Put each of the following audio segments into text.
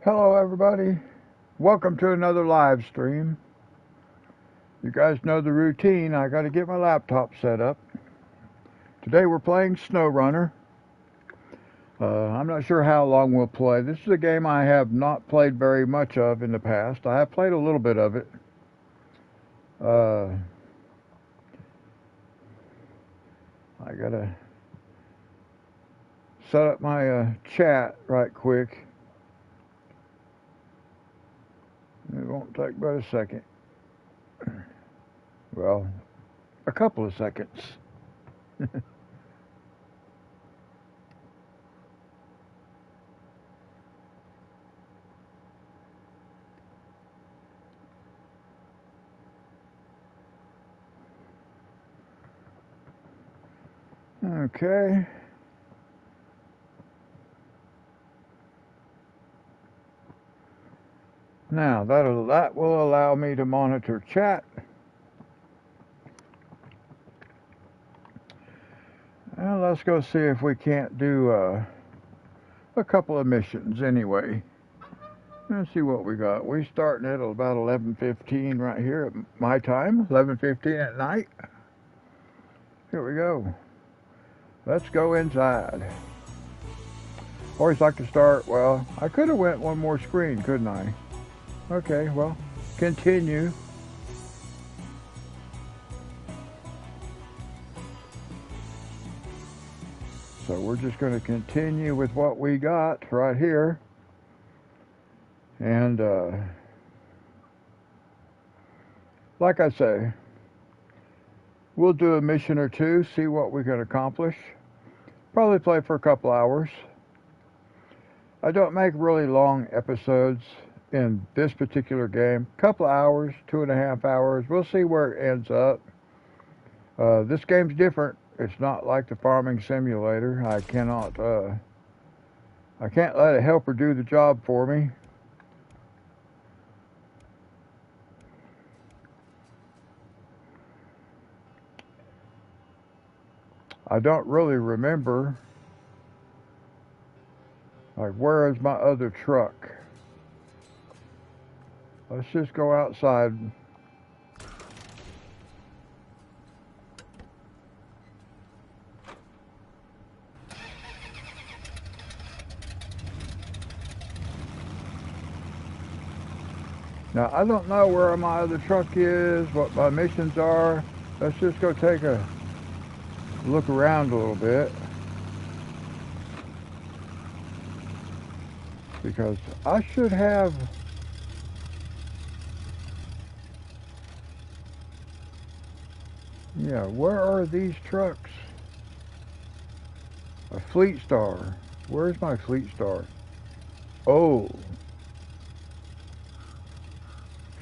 Hello everybody, welcome to another live stream. You guys know the routine. I got to get my laptop set up. Today we're playing SnowRunner. I'm not sure how long we'll play. This is a game I have not played very much of in the past. I have played a little bit of it. I gotta set up my chat right quick. It won't take but a second. Well, a couple of seconds. Okay. Now that will allow me to monitor chat. Well, let's go see if we can't do a couple of missions anyway. Let's see what we got. We're starting at about 11:15 right here at my time, 11:15 at night. Here we go. Let's go inside. Always like to start, well, I could have went one more screen, couldn't I? Okay, well, continue. So we're just going to continue with what we got right here. And like I say, we'll do a mission or two, see what we can accomplish. Probably play for a couple hours. I don't make really long episodes in this particular game. Couple hours, 2.5 hours. We'll see where it ends up. This game's different. It's not like the farming simulator. I can't let a helper do the job for me. I don't really remember, like, where is my other truck? Let's just go outside. Now, I don't know where my other truck is, what my missions are. Let's just go take a look around a little bit. Because I should have... Yeah, where are these trucks? A Fleet Star. Where's my Fleet Star? Oh.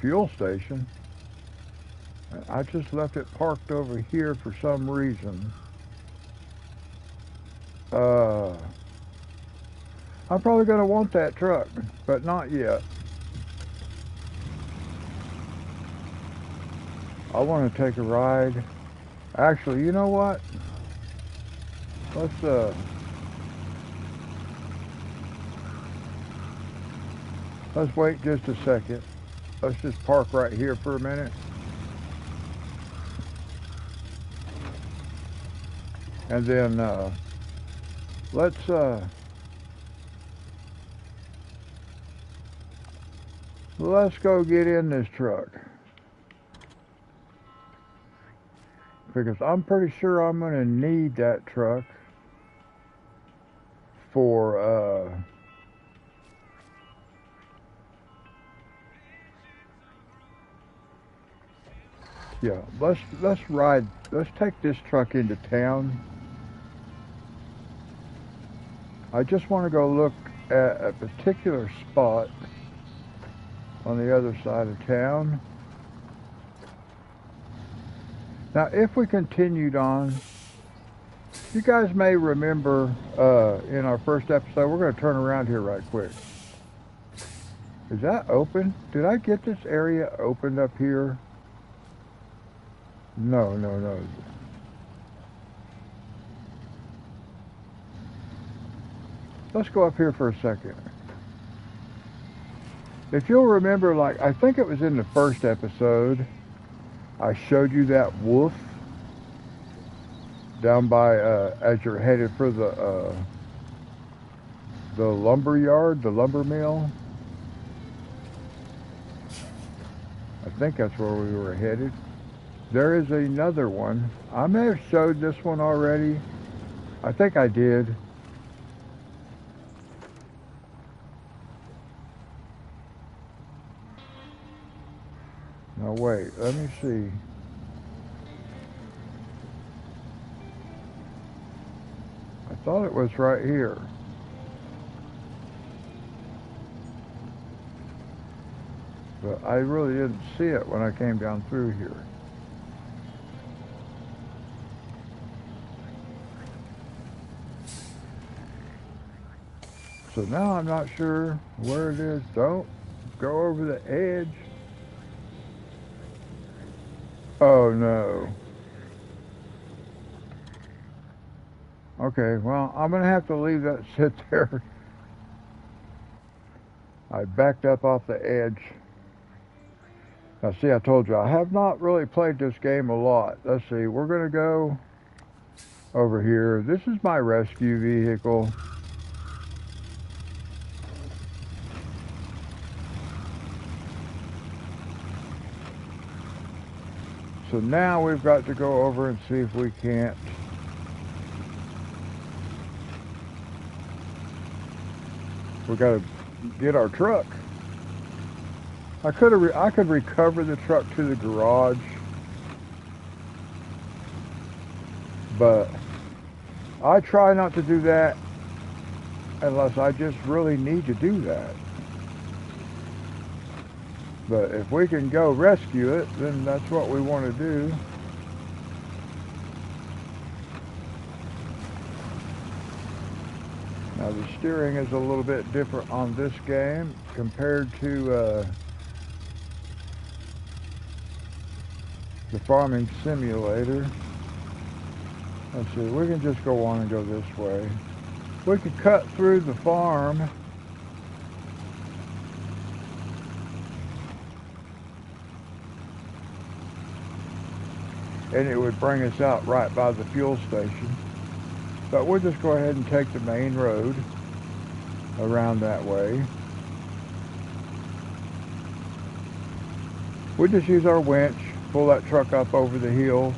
Fuel station. I just left it parked over here for some reason. I'm probably going to want that truck, but not yet. I want to take a ride. Actually, you know what? Let's wait just a second. Let's just park right here for a minute. And then let's go get in this truck. Because I'm pretty sure I'm going to need that truck for yeah, let's take this truck into town. I just want to go look at a particular spot on the other side of town. Now, if we continued on, you guys may remember in our first episode, we're going to turn around here right quick. Is that open? Did I get this area opened up here? No. Let's go up here for a second. If you'll remember, like, I think it was in the first episode, I showed you that wolf down by, as you're headed for the lumber yard, the lumber mill. I think that's where we were headed. There is another one. I may have showed this one already. I think I did. No, wait, let me see. I thought it was right here. But I really didn't see it when I came down through here. So now I'm not sure where it is. Don't go over the edge. Oh no. Okay, well, I'm going to have to leave that sit there. I backed up off the edge. Now see, I told you, I have not really played this game a lot. Let's see, we're going to go over here. This is my rescue vehicle. So now we've got to go over and see if we can't. We got to get our truck. I could recover the truck to the garage, but I try not to do that unless I just really need to do that. But if we can go rescue it, then that's what we want to do. Now the steering is a little bit different on this game compared to the farming simulator. Let's see, we can just go on and go this way. We could cut through the farm. And it would bring us out right by the fuel station. But we'll just go ahead and take the main road around that way. We'll just use our winch, pull that truck up over the hill.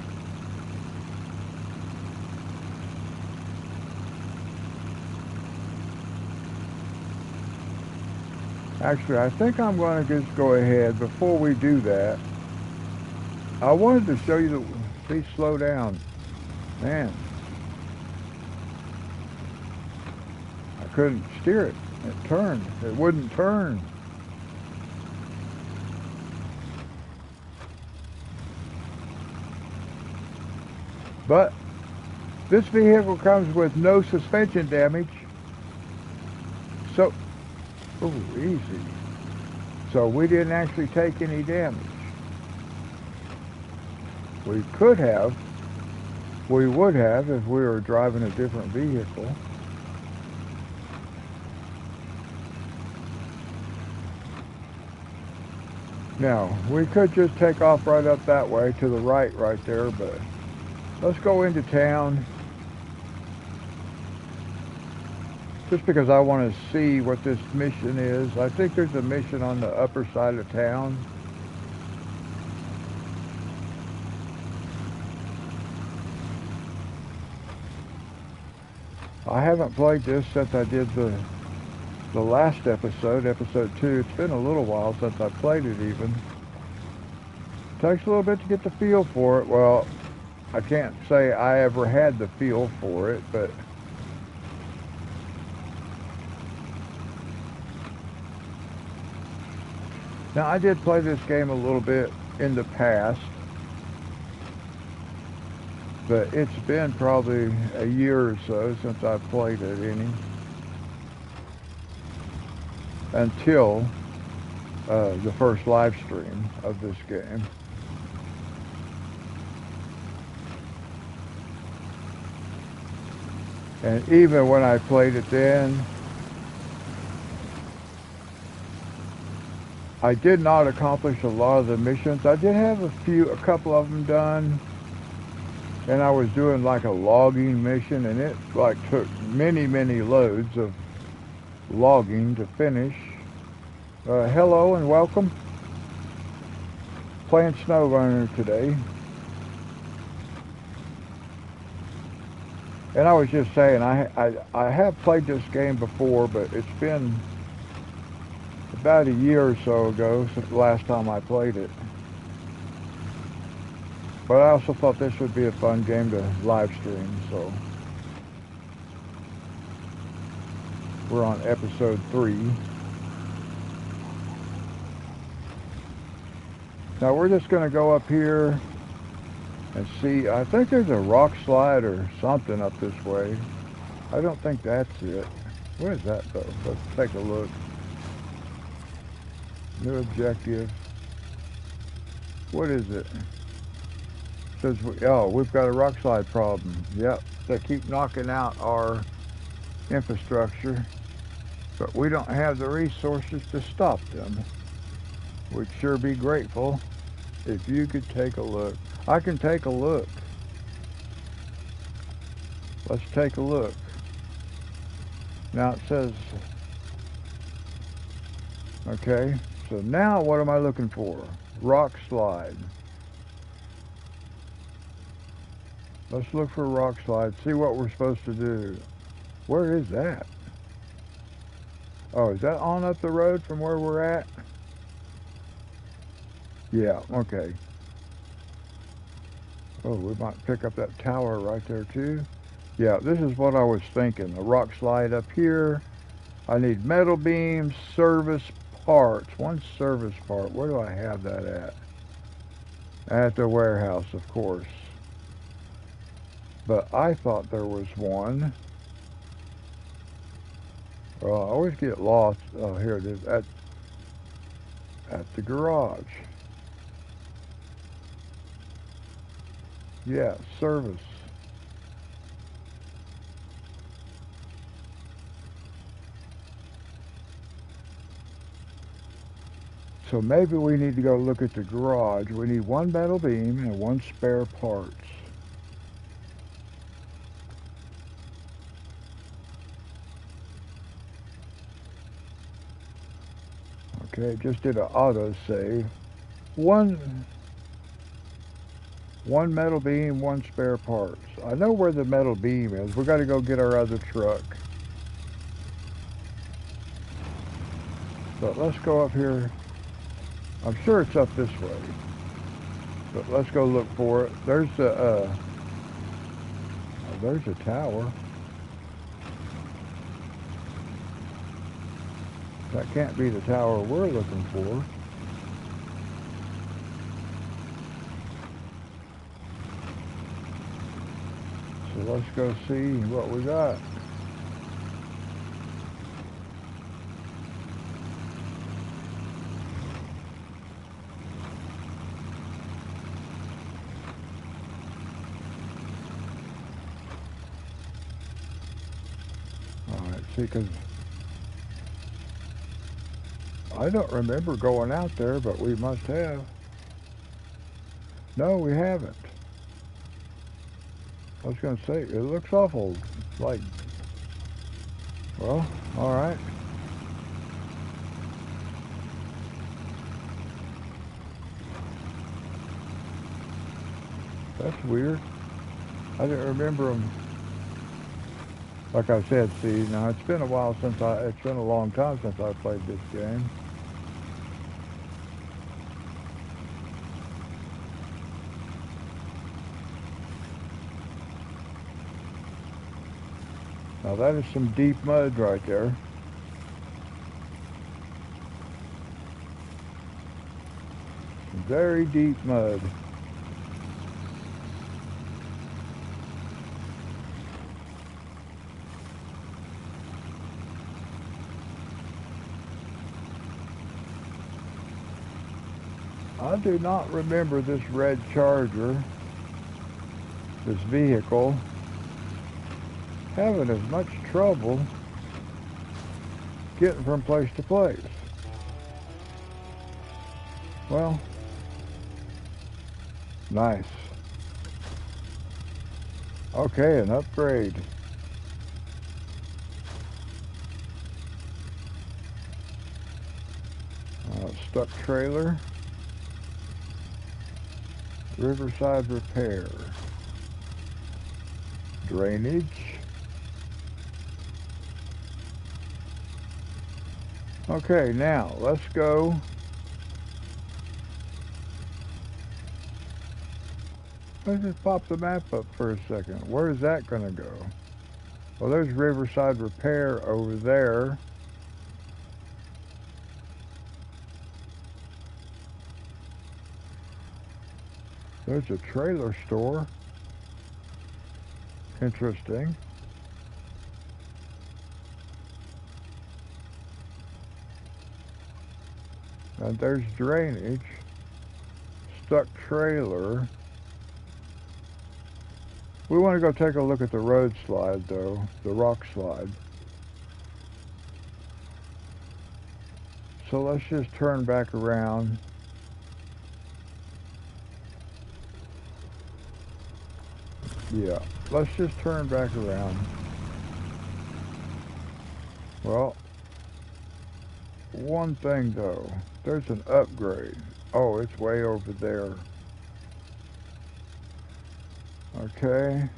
Actually, I think I'm going to just go ahead before we do that. I wanted to show you the, please slow down. Man, I couldn't steer it. It turned. It wouldn't turn. But this vehicle comes with no suspension damage. So, oh, easy. So we didn't actually take any damage. We could have. We would have if we were driving a different vehicle. Now, we could just take off right up that way to the right there, but let's go into town. Just because I want to see what this mission is. I think there's a mission on the upper side of town. I haven't played this since I did the last episode, episode 2. It's been a little while since I played it even. Takes a little bit to get the feel for it. Well, I can't say I ever had the feel for it, but now I did play this game a little bit in the past, but it's been probably a year or so since I played it any. Until the first live stream of this game. And even when I played it then, I did not accomplish a lot of the missions. I did have a couple of them done, and I was doing like a logging mission, and it like took many loads of logging to finish. Hello and welcome. Playing SnowRunner today. And I was just saying, I have played this game before, but it's been about a year or so ago since the last time I played it. But I also thought this would be a fun game to live stream, so. We're on episode 3. Now we're just going to go up here and see. I think there's a rock slide or something up this way. I don't think that's it. What is that though? Let's take a look. New objective. What is it? Says we've got a rock slide problem. Yep, they keep knocking out our infrastructure, but we don't have the resources to stop them. We'd sure be grateful if you could take a look. I can take a look. Let's take a look. Now it says, okay, so now what am I looking for? Rock slide. Let's look for rock slide, see what we're supposed to do. Where is that? Oh, is that on up the road from where we're at? Yeah, okay. Oh, we might pick up that tower right there too. Yeah, this is what I was thinking. A rock slide up here. I need metal beams, service parts. One service part. Where do I have that at? At the warehouse, of course. But I thought there was one. Well, I always get lost. Oh, here it is. At the garage. Yeah, service. So maybe we need to go look at the garage. We need one metal beam and one spare parts. Okay, just did an auto save. One metal beam, one spare parts. I know where the metal beam is. We got to go get our other truck. But let's go up here. I'm sure it's up this way. But let's go look for it. There's a tower. That can't be the tower we're looking for. So let's go see what we got. Alright, see, because I don't remember going out there, but we must have. No, we haven't. I was going to say, it looks awful, like, well, all right. That's weird. I didn't remember them. Like I said, see, now it's been a while since it's been a long time since I played this game. Now that is some deep mud right there. Some very deep mud. I do not remember this red Charger, this vehicle, having as much trouble getting from place to place. Well, nice. Okay, an upgrade. Stuck trailer. Riverside repair. Drainage. Okay, now let's go. Let's just pop the map up for a second. Where is that going to go? Well, there's Riverside Repair over there. There's a trailer store. Interesting. And there's drainage. Stuck trailer. We want to go take a look at the road slide though, the rock slide. So let's just turn back around. Yeah, let's just turn back around. Well, one thing though, there's an upgrade. Oh, it's way over there. Okay.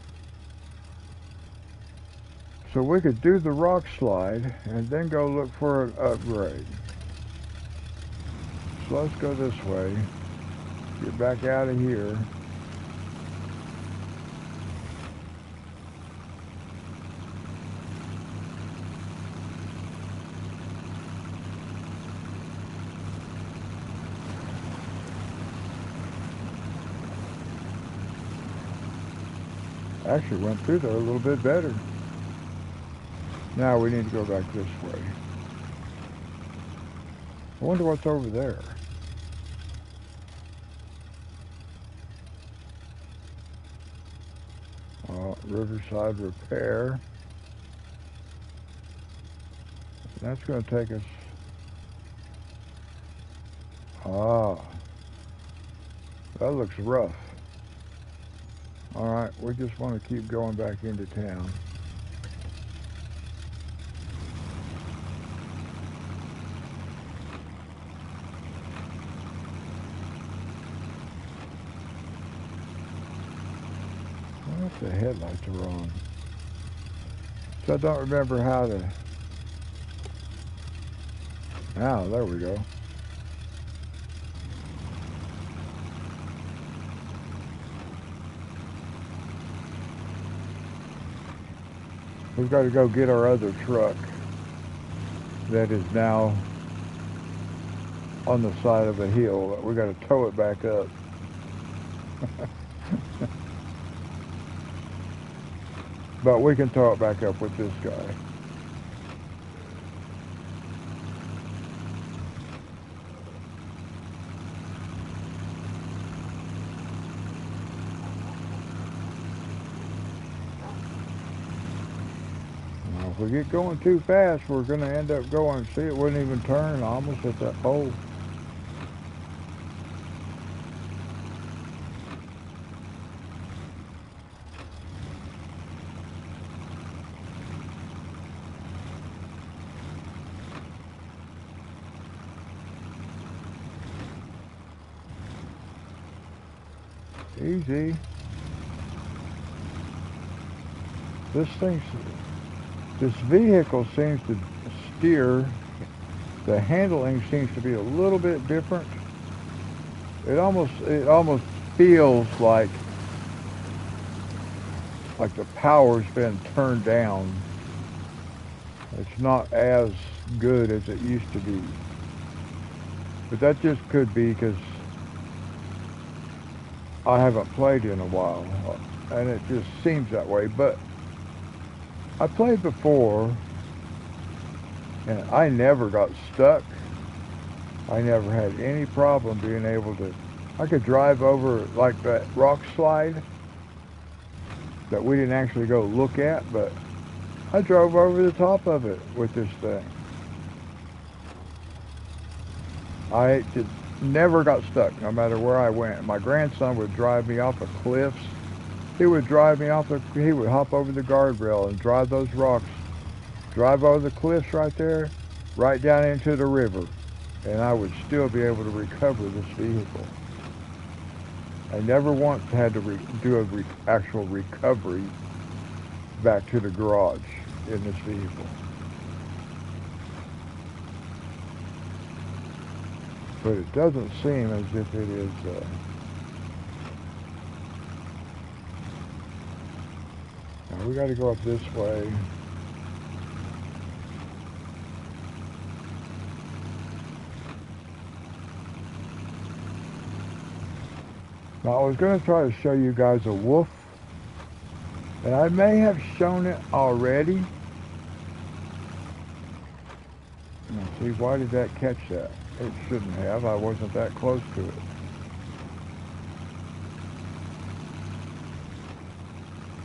So we could do the rock slide and then go look for an upgrade. So let's go this way. Get back out of here. Actually went through there a little bit better. Now we need to go back this way. I wonder what's over there. Riverside Repair. That's going to take us... Ah. That looks rough. Alright, we just want to keep going back into town. What the headlights are on? So I don't remember how to... Ah, there we go. We've got to go get our other truck that is now on the side of a hill. We've got to tow it back up. But we can tow it back up with this guy. Now, if we get going too fast, we're going to end up going, see, it wouldn't even turn almost at that pole. Easy. This vehicle seems to steer. The handling seems to be a little bit different. It almost feels like the power's been turned down. It's not as good as it used to be. But that just could be because I haven't played in a while, and it just seems that way. But I played before, and I never got stuck. I never had any problem being able to... I could drive over like that rock slide that we didn't actually go look at, but I drove over the top of it with this thing. I hate to never got stuck, no matter where I went. My grandson would drive me off of cliffs. He would drive me off the, he would hop over the guardrail and drive those rocks, drive over the cliffs right there, right down into the river. And I would still be able to recover this vehicle. I never once had to do a actual recovery back to the garage in this vehicle. But it doesn't seem as if it is now we got to go up this way. Now I was going to try to show you guys a wolf, and I may have shown it already. Now see, why did that catch that? It shouldn't have. I wasn't that close to it.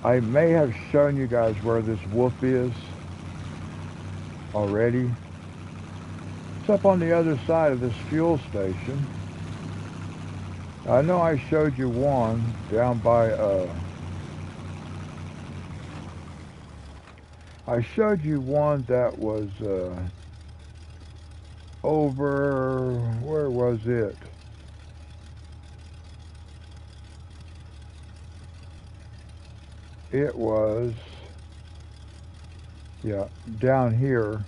I may have shown you guys where this wolf is already. It's up on the other side of this fuel station. I know I showed you one down by, I showed you one that was, over, where was it? It was, yeah, down here.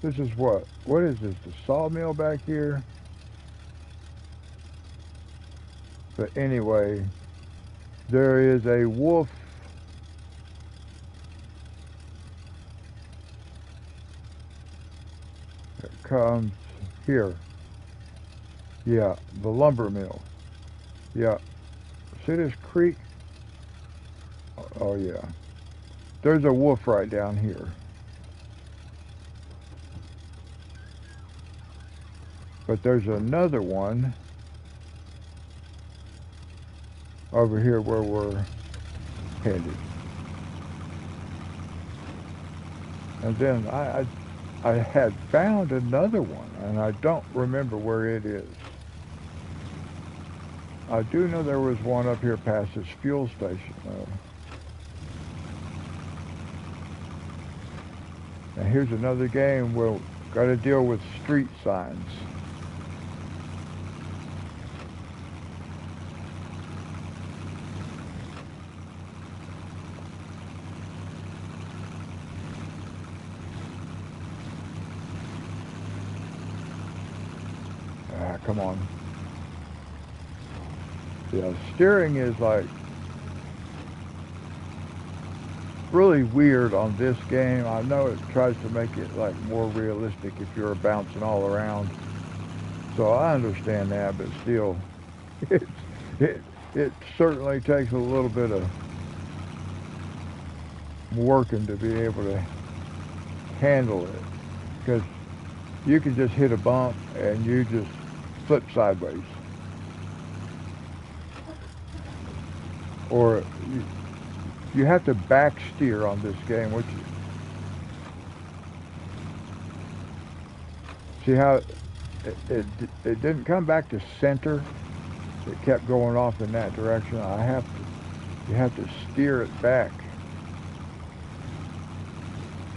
This is what is this, the sawmill back here? But anyway, there is a wolf that comes here. Yeah, the lumber mill. Yeah. See this creek? Oh yeah. There's a wolf right down here. But there's another one over here where we're headed. And then I had found another one, and I don't remember where it is. I do know there was one up here past this fuel station, though. And here's another game where we've got to deal with street signs. Come on. Yeah, steering is like really weird on this game. I know it tries to make it like more realistic if you're bouncing all around. So I understand that, but still, it certainly takes a little bit of working to be able to handle it, because you can just hit a bump and you just flip sideways, or you have to back steer on this game, which see how it didn't come back to center. It kept going off in that direction. You have to steer it back.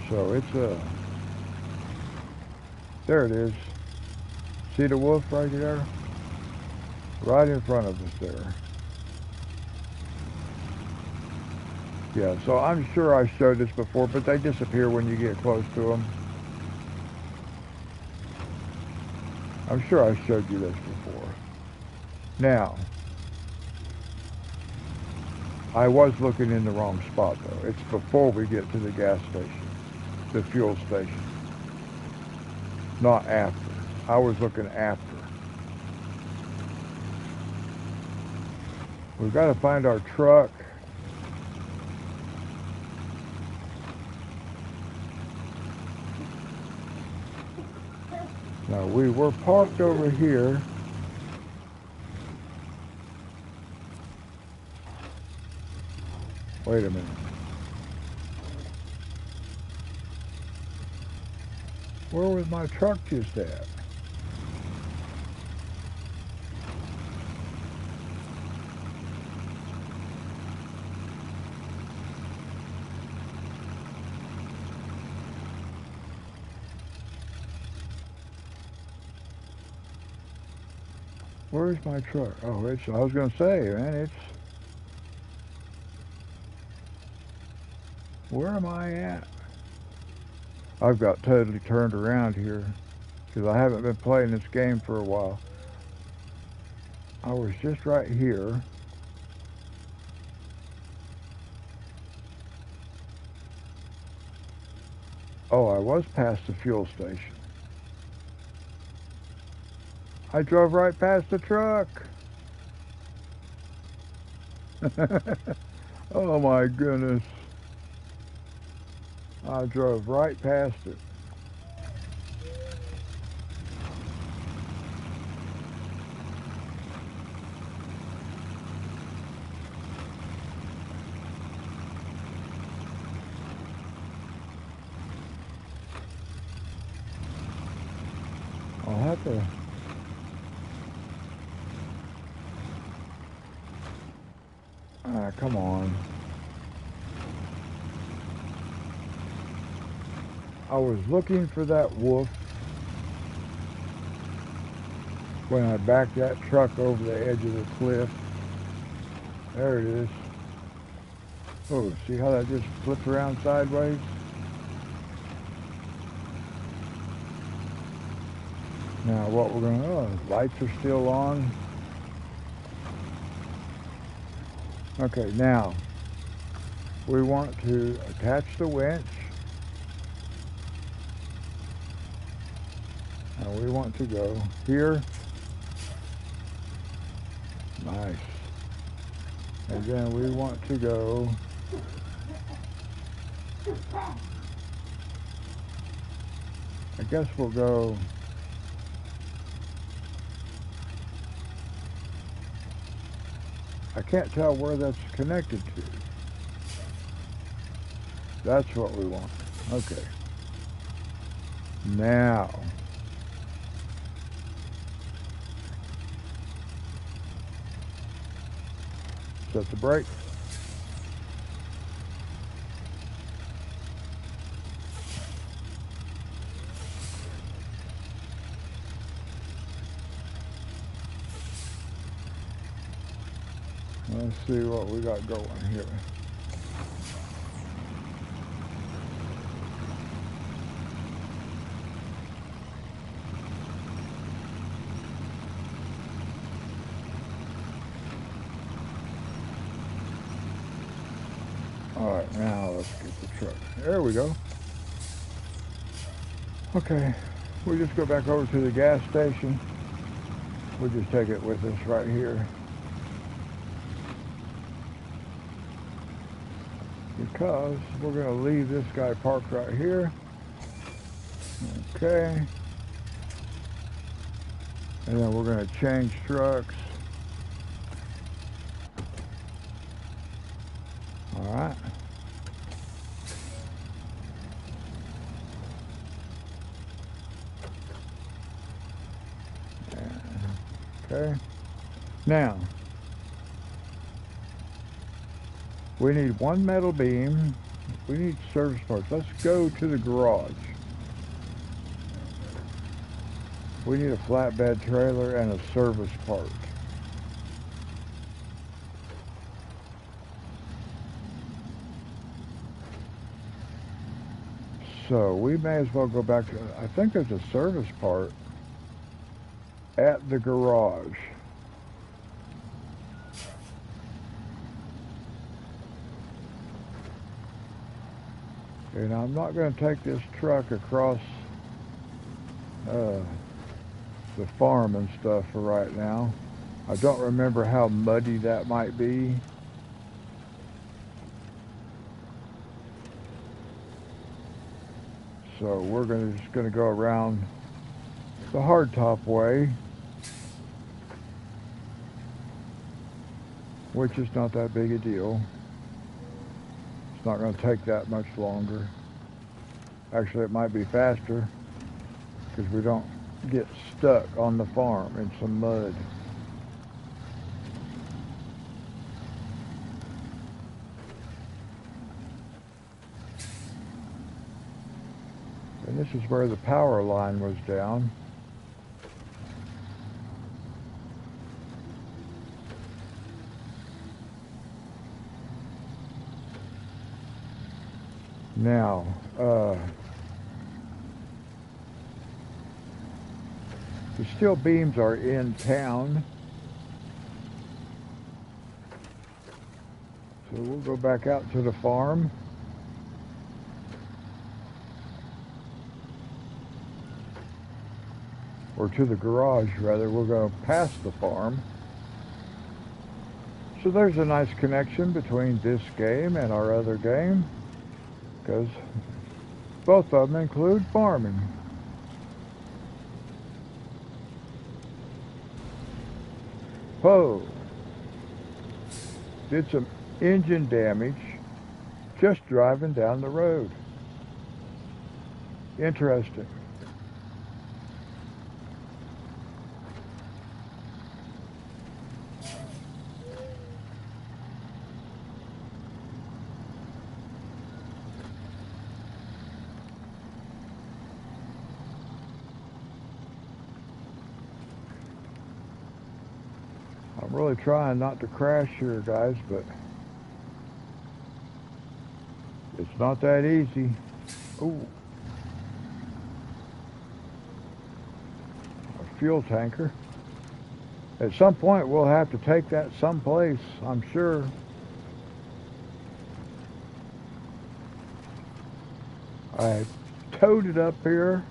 So it's there it is. See the wolf right there? Right in front of us there. Yeah, so I'm sure I showed this before, but they disappear when you get close to them. I'm sure I showed you this before. Now, I was looking in the wrong spot though. It's before we get to the gas station, the fuel station, not after. I was looking after. We've got to find our truck. Now we were parked over here. Wait a minute. Where was my truck just at? Where's my truck? Oh, it's, I was going to say, man, it's, where am I at? I've got totally turned around here because I haven't been playing this game for a while. I was just right here. Oh, I was past the fuel station. I drove right past the truck. Oh my goodness. I drove right past it. I'll have to... Ah, come on. I was looking for that wolf when I backed that truck over the edge of the cliff. There it is. Oh, see how that just flipped around sideways? Now what we're going to, oh, lights are still on. Okay, now we want to attach the winch. And we want to go here. Nice. And then we want to go I guess we'll go I can't tell where that's connected to. That's what we want. Okay. Now set the brake. Let's see what we got going here. All right, now let's get the truck. There we go. Okay, we'll just go back over to the gas station. We'll just take it with us right here. Because we're going to leave this guy parked right here. Okay. And then we're going to change trucks. All right. Okay. Now, we need one metal beam. We need service parts. Let's go to the garage. We need a flatbed trailer and a service part. So we may as well go back to, I think there's a service part at the garage. And I'm not going to take this truck across the farm and stuff for right now. I don't remember how muddy that might be. So we're just going to go around the hardtop way, which is not that big a deal. It's not going to take that much longer. Actually, it might be faster because we don't get stuck on the farm in some mud. And this is where the power line was down. Now, the steel beams are in town. So we'll go back out to the farm. Or to the garage, rather. We'll go past the farm. So there's a nice connection between this game and our other game, because both of them include farming. Whoa! Did some engine damage just driving down the road. Interesting. I'm really trying not to crash here, guys, but it's not that easy. Ooh. A fuel tanker. At some point, we'll have to take that someplace, I'm sure. I towed it up here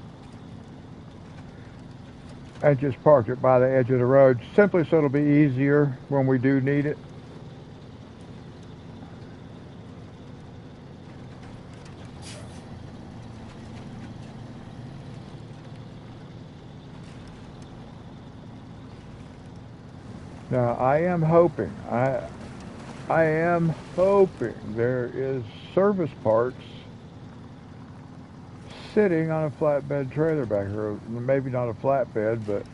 and just parked it by the edge of the road, simply so it'll be easier when we do need it. Now, I am hoping there is service parts sitting on a flatbed trailer back here. Maybe not a flatbed, but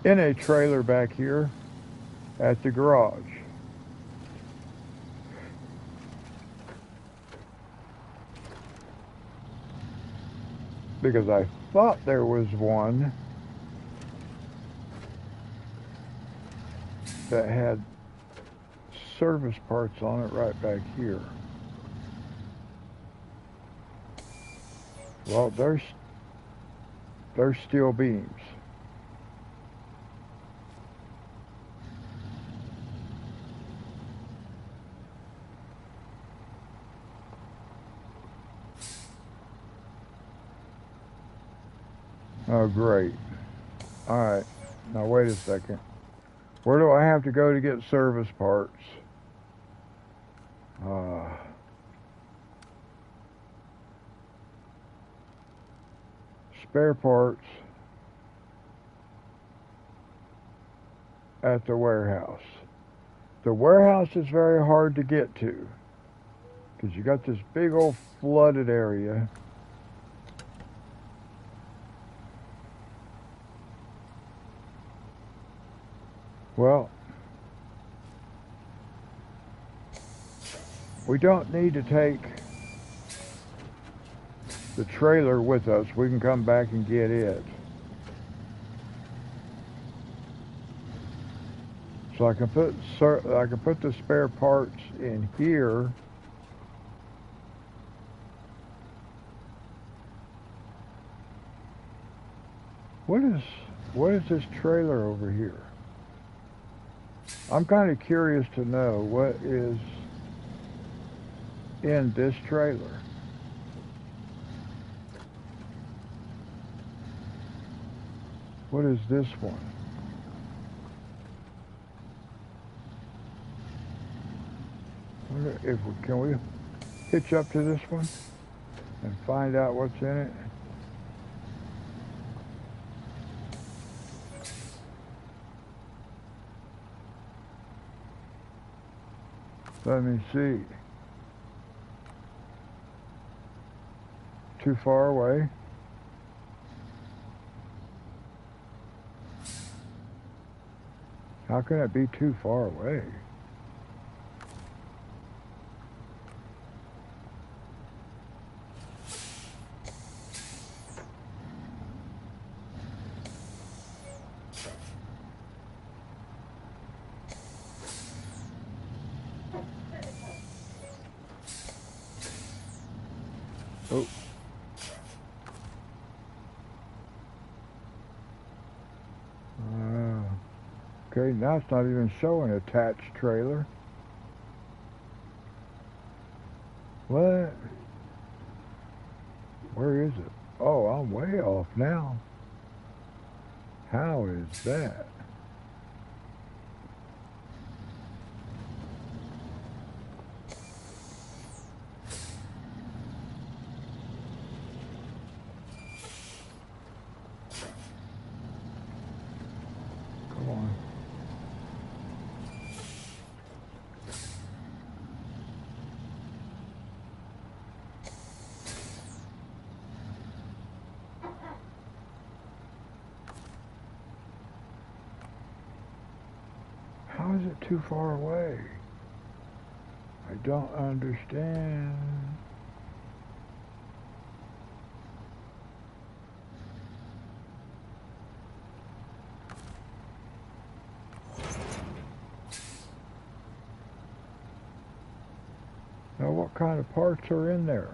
in a trailer back here at the garage. Because I thought there was one that had service parts on it right back here. Well, there's steel beams. Oh, great. All right. Now, wait a second. Where do I have to go to get service parts? Spare parts at the warehouse. The warehouse is very hard to get to because you got this big old flooded area. Well, we don't need to take the trailer with us. We can come back and get it. So I can put the spare parts in here. What is this trailer over here? I'm kind of curious to know what is in this trailer. What is this one? Can we hitch up to this one and find out what's in it? Let me see. Too far away. How can it be too far away? Okay, now it's not even showing attached trailer. What? Where is it? Oh, I'm way off now. How is that? Come on. How is it too far away? I don't understand. Now, what kind of parts are in there?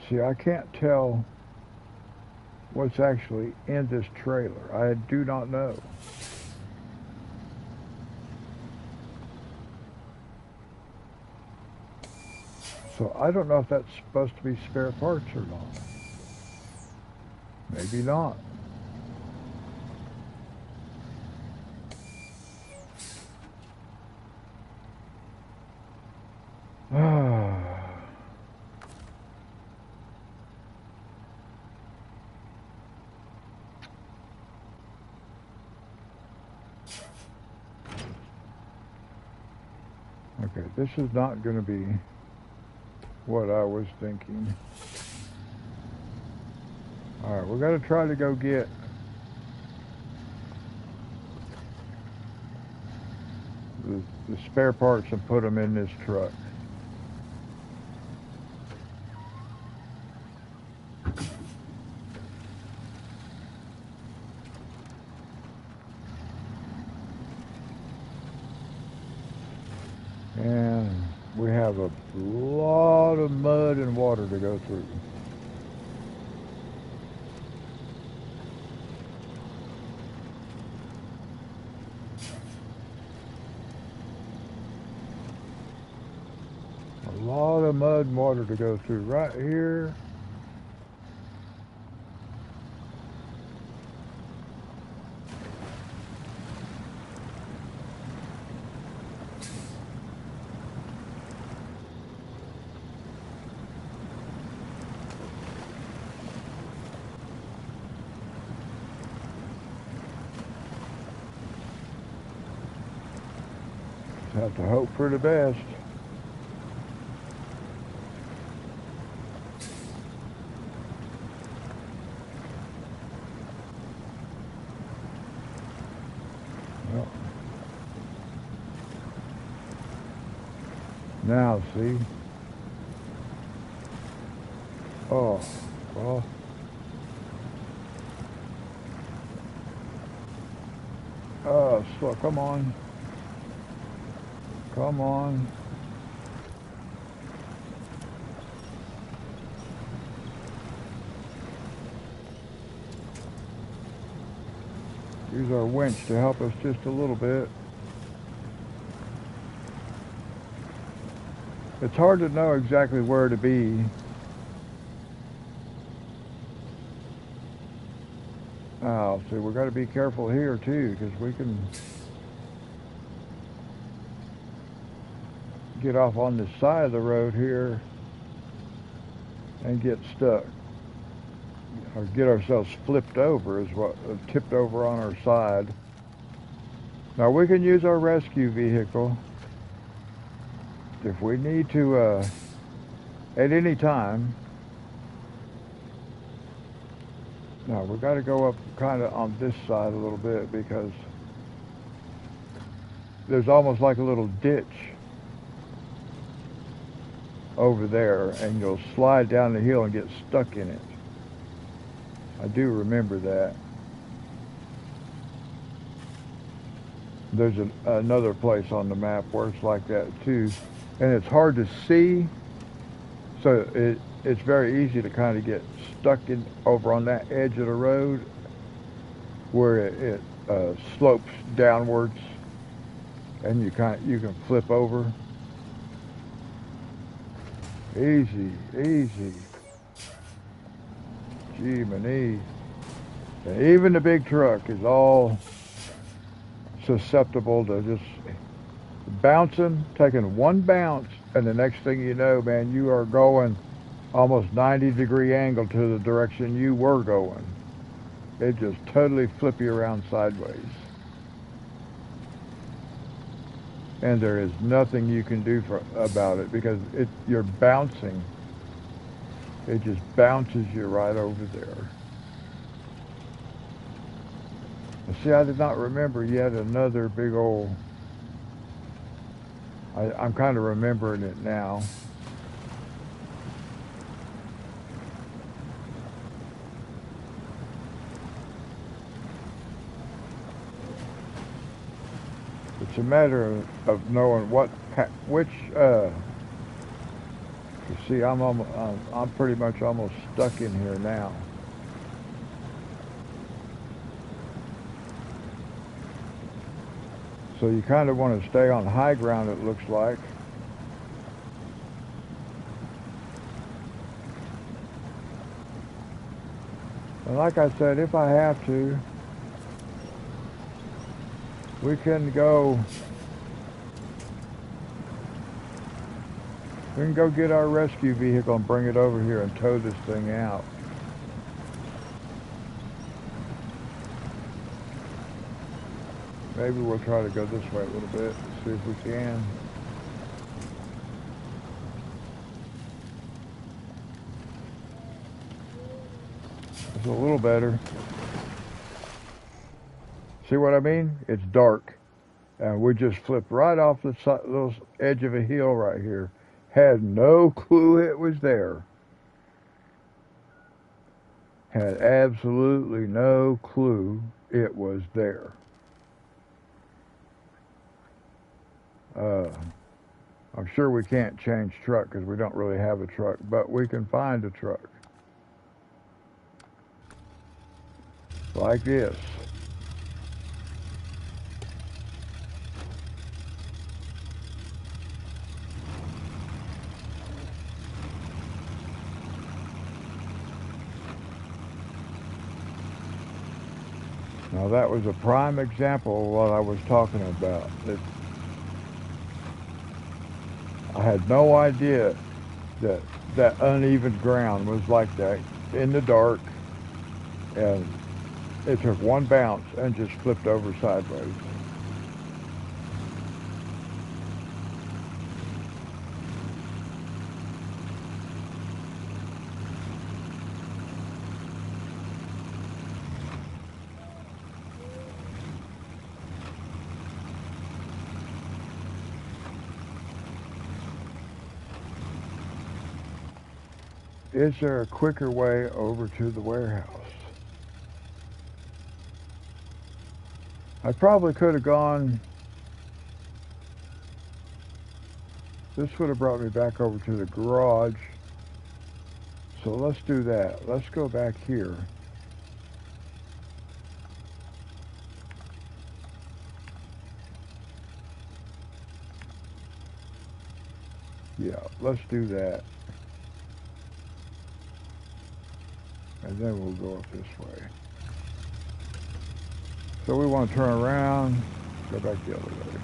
See, I can't tell what's actually in this trailer. I do not know. So I don't know if that's supposed to be spare parts or not. Maybe not. Okay, this is not going to be what I was thinking. Alright, we're going to try to go get the spare parts and put them in this truck. And we have a lot of mud and water to go through. A lot of mud and water to go through right here. Have to hope for the best. Well, now see. Oh, well. Oh, so come on. Come on. Use our winch to help us just a little bit. It's hard to know exactly where to be. Oh, see, we've got to be careful here too, because we can get off on the side of the road here and get stuck. Or get ourselves flipped over, is what, tipped over on our side. Now we can use our rescue vehicle if we need to at any time. Now we got to go up kind of on this side a little bit because there's almost like a little ditch over there, and you'll slide down the hill and get stuck in it. I do remember that. There's another place on the map where it's like that too. and it's hard to see, so it's very easy to kind of get stuck in over on that edge of the road where it slopes downwards, and you can flip over. Easy, easy. Gee, my. And even the big truck is all susceptible to just bouncing, taking one bounce, and the next thing you know, man, you are going almost 90-degree angle to the direction you were going. It just totally flip you around sideways. And there is nothing you can do about it because you're bouncing. It just bounces you right over there. See, I did not remember yet another big old... I'm kind of remembering it now. It's a matter of knowing which. You see, I'm pretty much almost stuck in here now. So you kind of want to stay on high ground, it looks like. And like I said, if I have to, we can go get our rescue vehicle and bring it over here and tow this thing out. Maybe we'll try to go this way a little bit, see if we can. It's a little better. See what I mean? It's dark. And we just flipped right off the little edge of a hill right here. Had no clue it was there. Had absolutely no clue it was there. I'm sure we can't change truck because we don't really have a truck, but we can find a truck. Like this. Now that was a prime example of what I was talking about. I had no idea that uneven ground was like that in the dark, and it took one bounce and just flipped over sideways. Is there a quicker way over to the warehouse? I probably could have gone... This would have brought me back over to the garage. So let's do that. Let's go back here. Yeah, let's do that. And then we'll go up this way. So we want to turn around, go back the other way.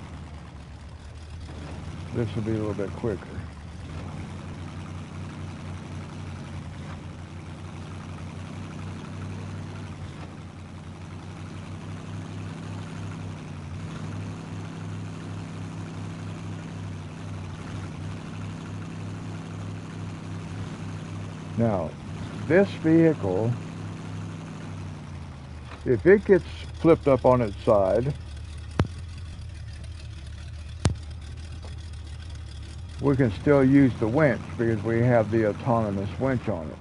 This will be a little bit quicker. Now, this vehicle, if it gets flipped up on its side, we can still use the winch because we have the autonomous winch on it.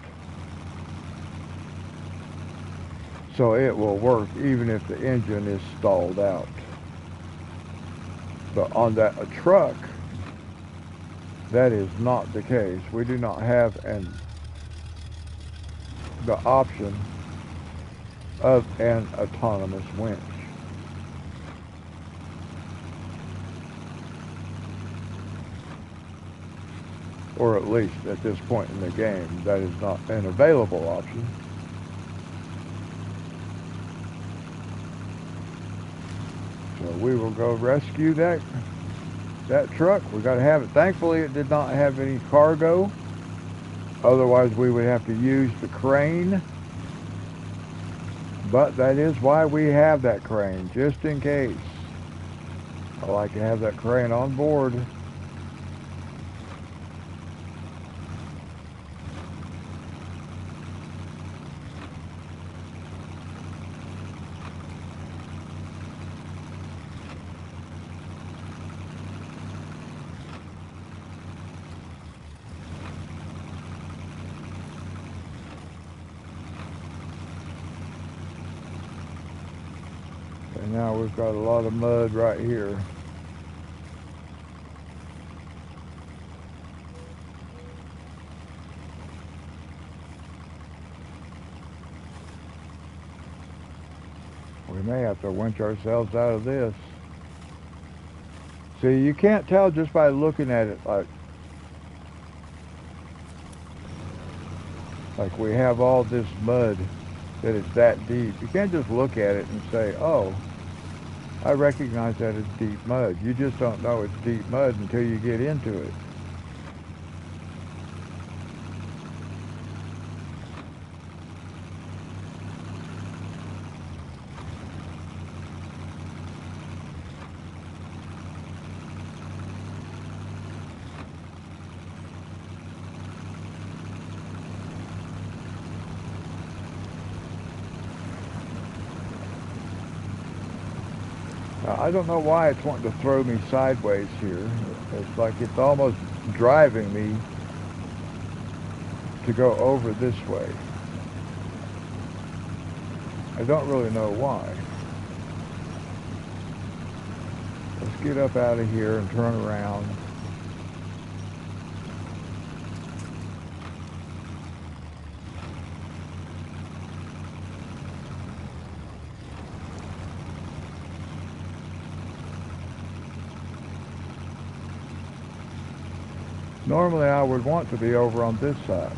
So it will work even if the engine is stalled out. But on a truck, That is not the case. We do not have the option of an autonomous winch. Or at least at this point in the game, that is not an available option. So we will go rescue that truck. We got to have it. Thankfully, it did not have any cargo. Otherwise, we would have to use the crane. But that is why we have that crane, just in case. I like to have that crane on board. And now we've got a lot of mud right here. We may have to winch ourselves out of this. See, you can't tell just by looking at it like we have all this mud that it's that deep. You can't just look at it and say, oh, I recognize that it's deep mud. You just don't know it's deep mud until you get into it. I don't know why it's wanting to throw me sideways here. It's like it's almost driving me to go over this way. I don't really know why. Let's get up out of here and turn around. Normally I would want to be over on this side.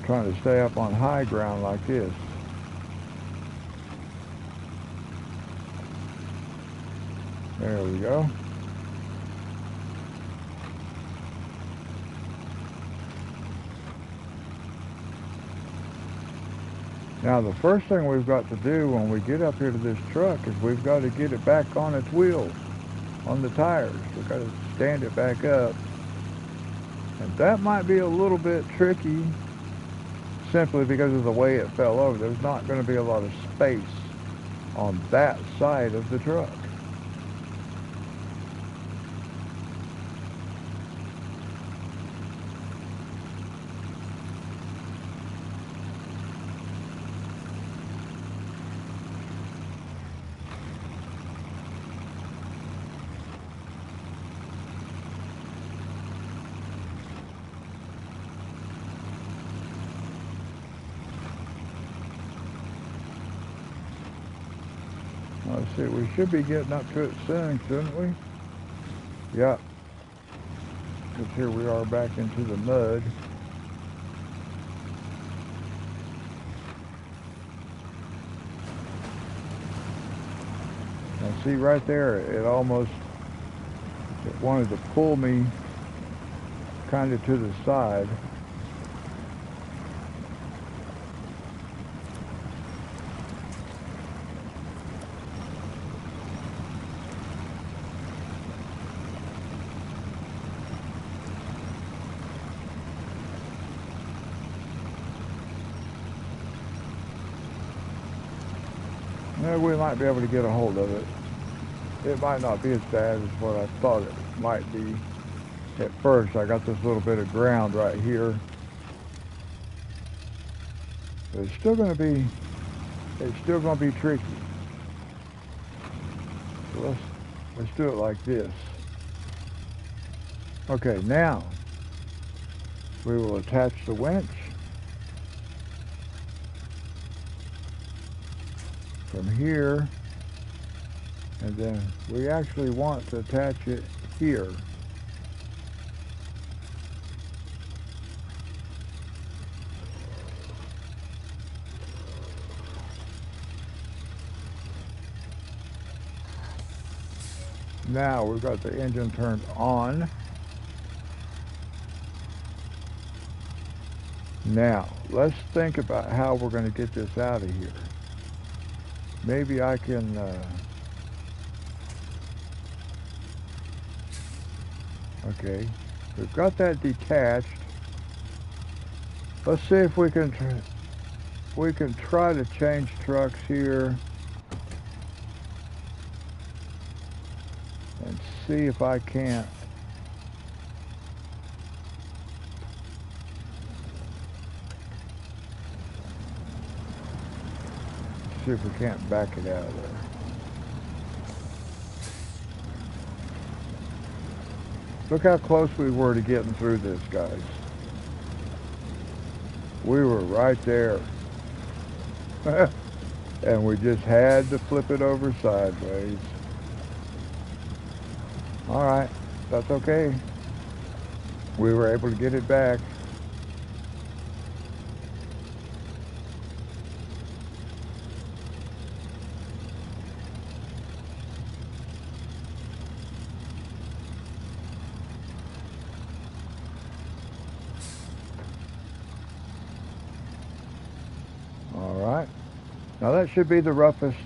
Trying to stay up on high ground like this. There we go. Now the first thing we've got to do when we get up here to this truck is we've got to get it back on its wheels, on the tires. We've got to stand it back up. And that might be a little bit tricky simply because of the way it fell over. There's not going to be a lot of space on that side of the truck. Let's see, we should be getting up to it soon, shouldn't we? Yeah. Because here we are back into the mud. Now see right there, it wanted to pull me kind of to the side. We might be able to get a hold of it. It might not be as bad as what I thought it might be. at first. I got this little bit of ground right here. But it's still going to be tricky. So let's do it like this. Okay, now we will attach the winch from here, and then we actually want to attach it here. Now we've got the engine turned on. Now, let's think about how we're going to get this out of here. Maybe I can, okay, we've got that detached. Let's see if we can try to change trucks here and see if I can't. See if we can't back it out of there. Look how close we were to getting through this, guys. We were right there. And we just had to flip it over sideways. Alright, that's okay. We were able to get it back. Alright, now that should be the roughest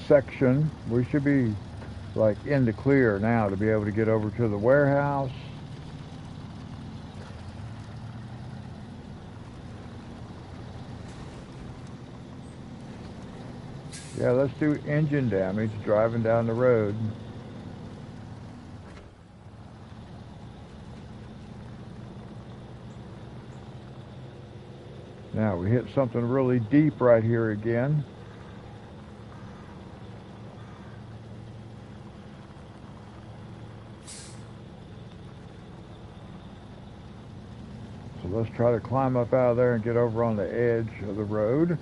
section. We should be like in the clear now to be able to get over to the warehouse. Yeah, let's do engine damage driving down the road. Now we hit something really deep right here again. So let's try to climb up out of there and get over on the edge of the road.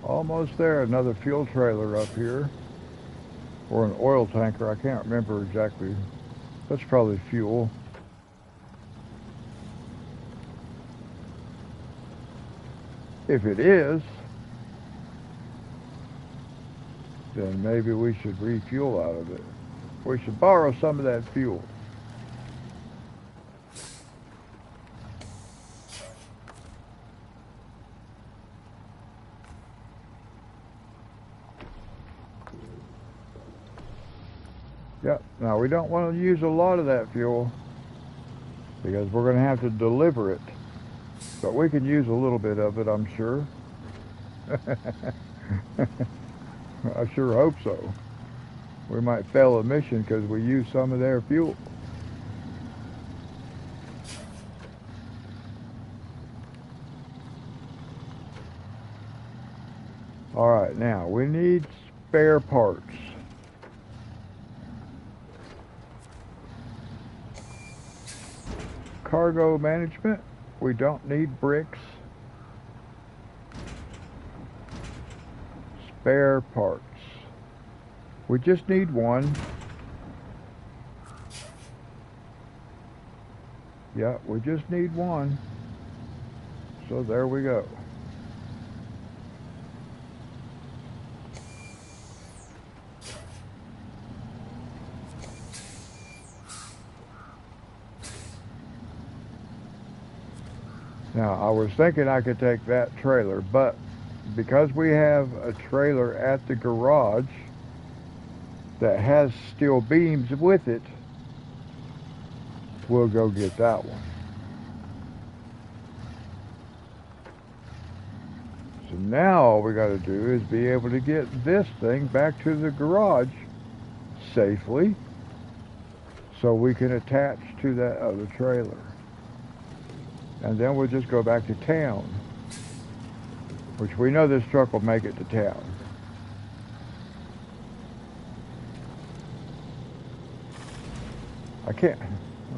Almost there. Another fuel trailer up here, or an oil tanker. I can't remember exactly. That's probably fuel. If it is, then maybe we should refuel out of it. We should borrow some of that fuel. Yep, now we don't want to use a lot of that fuel because we're going to have to deliver it. But we can use a little bit of it, I'm sure. I sure hope so. We might fail a mission because we use some of their fuel. Alright, now we need spare parts. Cargo management, we don't need bricks. Spare parts, we just need one. Yeah, we just need one. So there we go. Now, I was thinking I could take that trailer, but because we have a trailer at the garage that has steel beams with it, we'll go get that one. So now all we got to do is be able to get this thing back to the garage safely so we can attach to that other trailer. And then we'll just go back to town, which we know this truck will make it to town. I can't,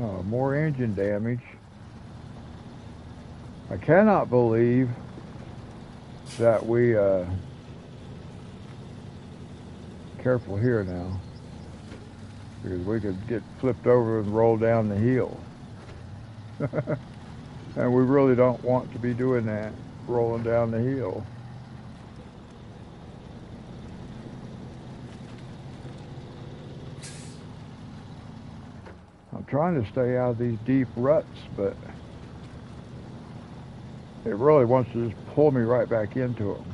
oh, more engine damage. I cannot believe that we, careful here now, because we could get flipped over and roll down the hill. And we really don't want to be doing that, rolling down the hill. I'm trying to stay out of these deep ruts, but it really wants to just pull me right back into them.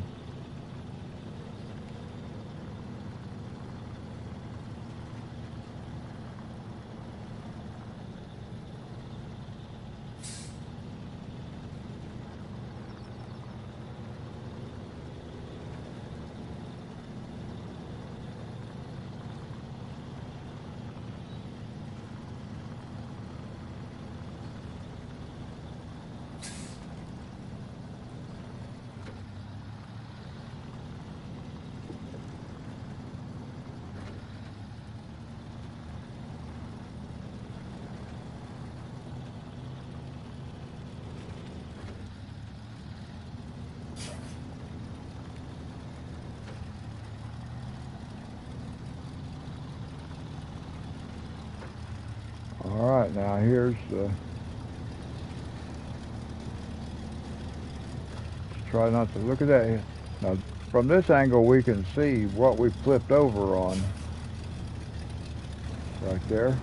Alright, now here's the... Just try not to look at that. Now, from this angle we can see what we flipped over on. Right there.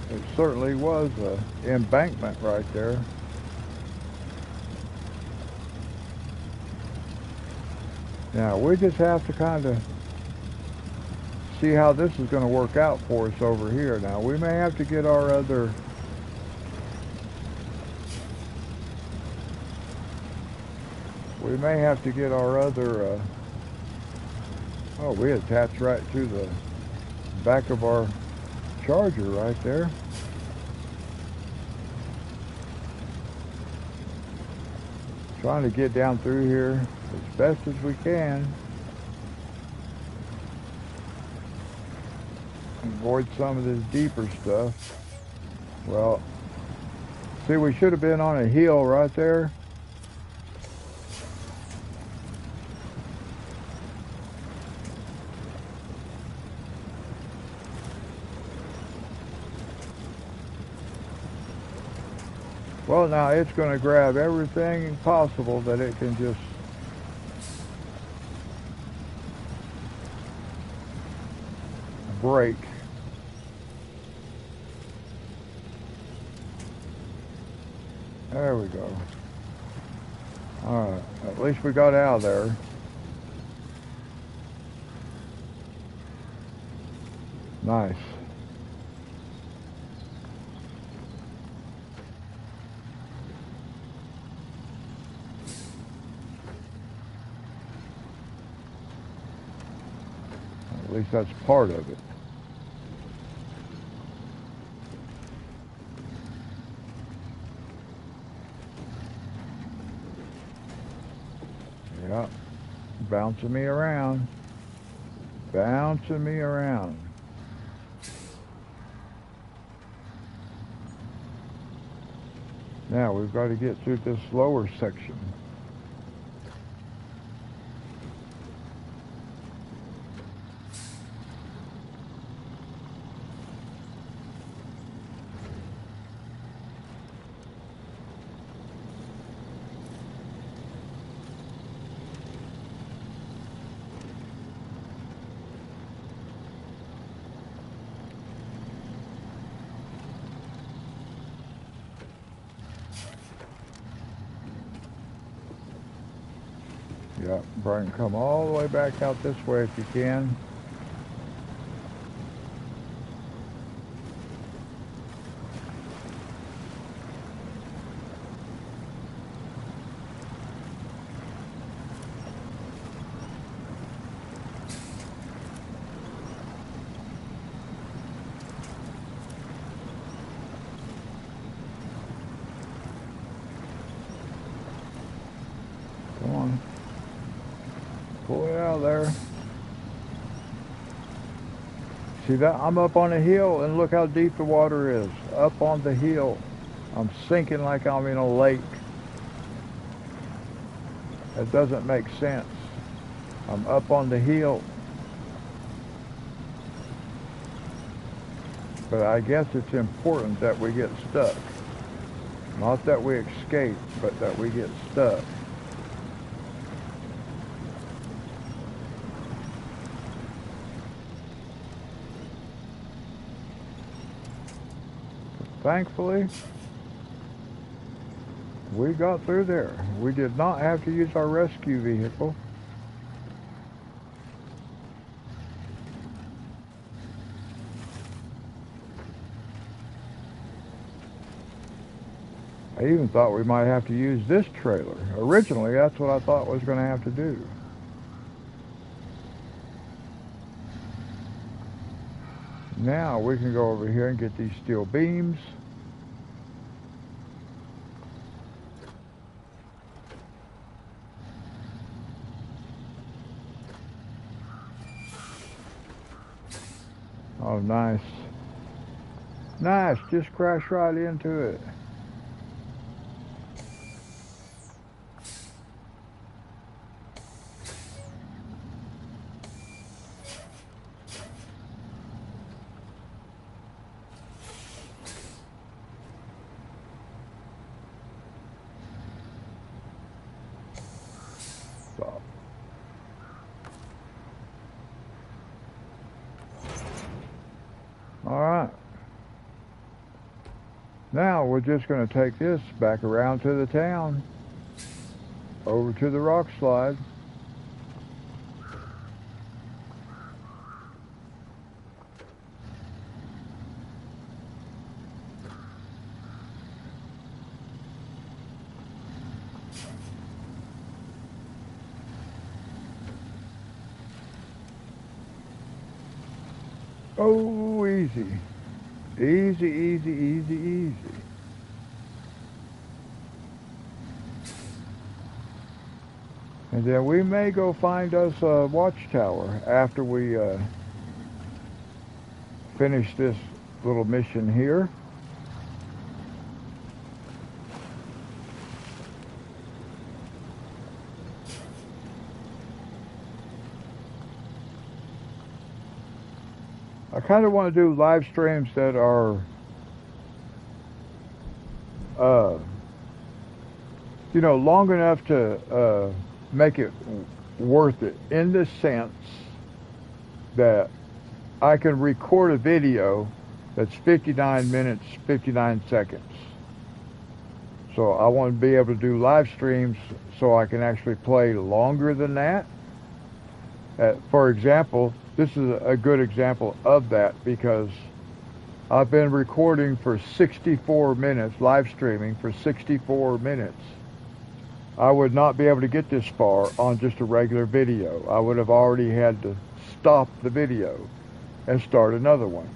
It certainly was an embankment right there. Now, we just have to kind of see how this is going to work out for us over here. Now, we may have to get our other oh, we attach right to the back of our charger right there. Trying to get down through here as best as we can. Avoid some of this deeper stuff. Well, see, we should have been on a hill right there. Well, now it's going to grab everything possible that it can just break. There we go. Alright, at least we got out of there. Nice. At least that's part of it. Yeah, bouncing me around. Bouncing me around. Now we've got to get through this lower section. Yep, Brian, come all the way back out this way if you can. Come on. Pull it out of there. See that? I'm up on a hill and look how deep the water is. Up on the hill. I'm sinking like I'm in a lake. That doesn't make sense. I'm up on the hill. But I guess it's important that we get stuck. Not that we escape, but that we get stuck. Thankfully, we got through there. We did not have to use our rescue vehicle. I even thought we might have to use this trailer. Originally, that's what I thought was going to have to do. Now we can go over here and get these steel beams. Oh, nice. Nice, just crash right into it. Stop. All right. Now we're just going to take this back around to the town, over to the rock slide. Oh, easy. Easy, easy, easy, easy. And then we may go find us a watchtower after we finish this little mission here. I kind of want to do live streams that are, you know, long enough to make it worth it, in the sense that I can record a video that's 59 minutes, 59 seconds. So I want to be able to do live streams so I can actually play longer than that. For example, this is a good example of that, because I've been recording for 64 minutes, live streaming for 64 minutes. I would not be able to get this far on just a regular video. I would have already had to stop the video and start another one.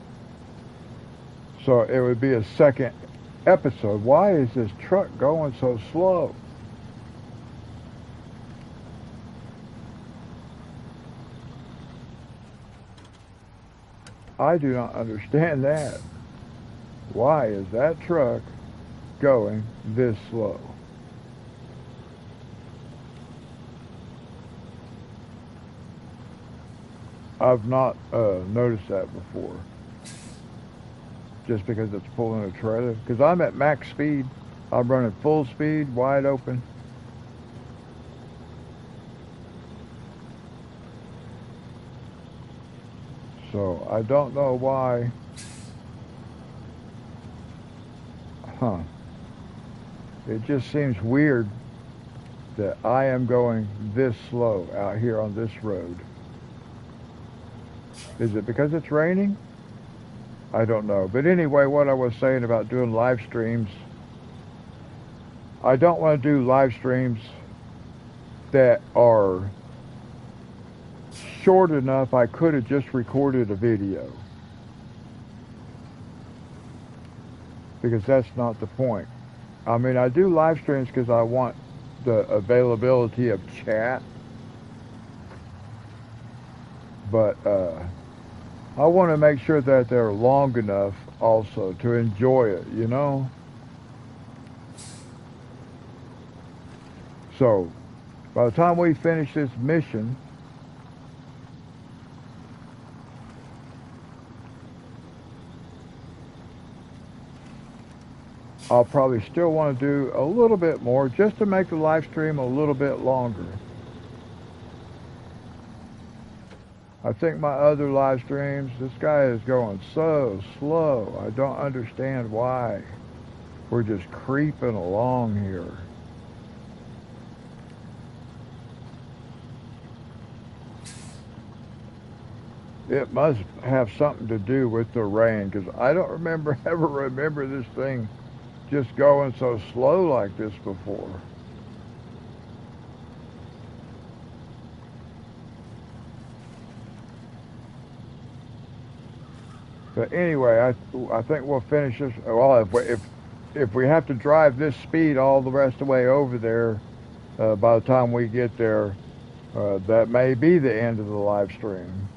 So it would be a second episode. Why is this truck going so slow? I do not understand that. Why is that truck going this slow? I've not noticed that before. Just because it's pulling a trailer. Because I'm at max speed. I'm running full speed, wide open. So I don't know why. It just seems weird that I am going this slow out here on this road. Is it because it's raining? I don't know. But anyway, what I was saying about doing live streams, I don't want to do live streams that are short enough I could have just recorded a video. Because that's not the point. I mean, I do live streams because I want the availability of chat. But I want to make sure that they're long enough also to enjoy it, you know? So, by the time we finish this mission, I'll probably still want to do a little bit more just to make the live stream a little bit longer. I think my other live streams, this guy is going so slow. I don't understand why. We're just creeping along here. It must have something to do with the rain, because I don't ever remember this thing just going so slow like this before. But anyway, I think we'll finish this. Well, if we have to drive this speed all the rest of the way over there, by the time we get there, that may be the end of the live stream.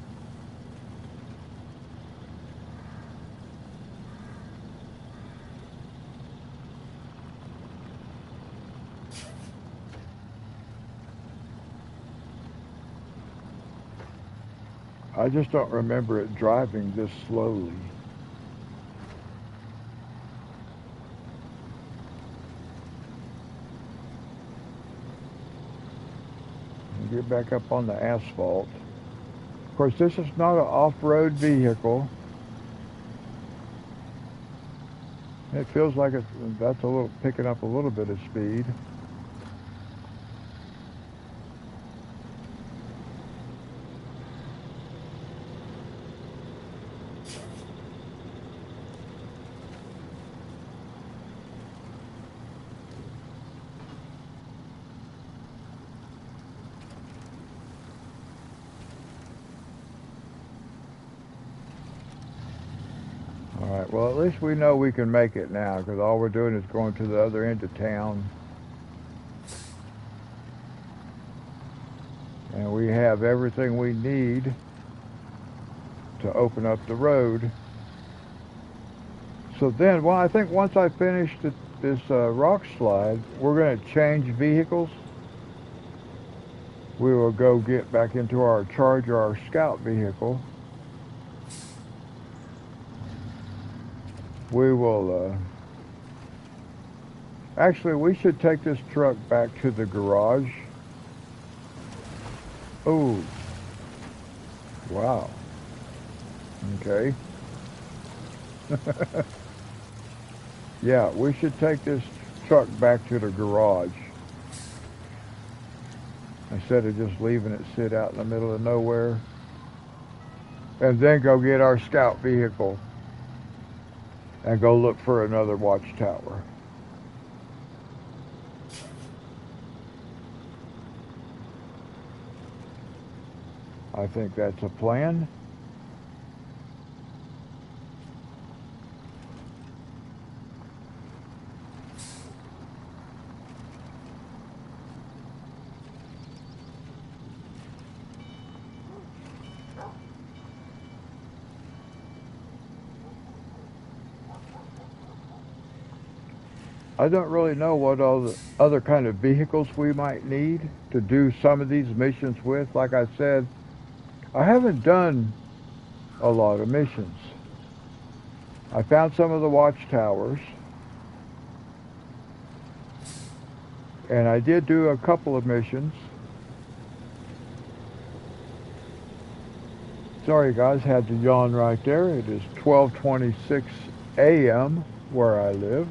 I just don't remember it driving this slowly. Get back up on the asphalt. Of course, this is not an off-road vehicle. It feels like that's a little picking up a little bit of speed. Alright, well at least we know we can make it now, because all we're doing is going to the other end of town. And we have everything we need to open up the road. So then, well, I think once I finish this rock slide, we're going to change vehicles. We will go get back into our Charger, our scout vehicle. We will, actually, we should take this truck back to the garage. Oh, wow. Okay. Yeah, we should take this truck back to the garage instead of just leaving it sit out in the middle of nowhere. And then go get our scout vehicle and go look for another watchtower. I think that's a plan. I don't really know what all the other kind of vehicles we might need to do some of these missions with. Like I said, I haven't done a lot of missions. I found some of the watchtowers, and I did do a couple of missions. Sorry guys, had to yawn right there. It is 12:26 a.m. where I live.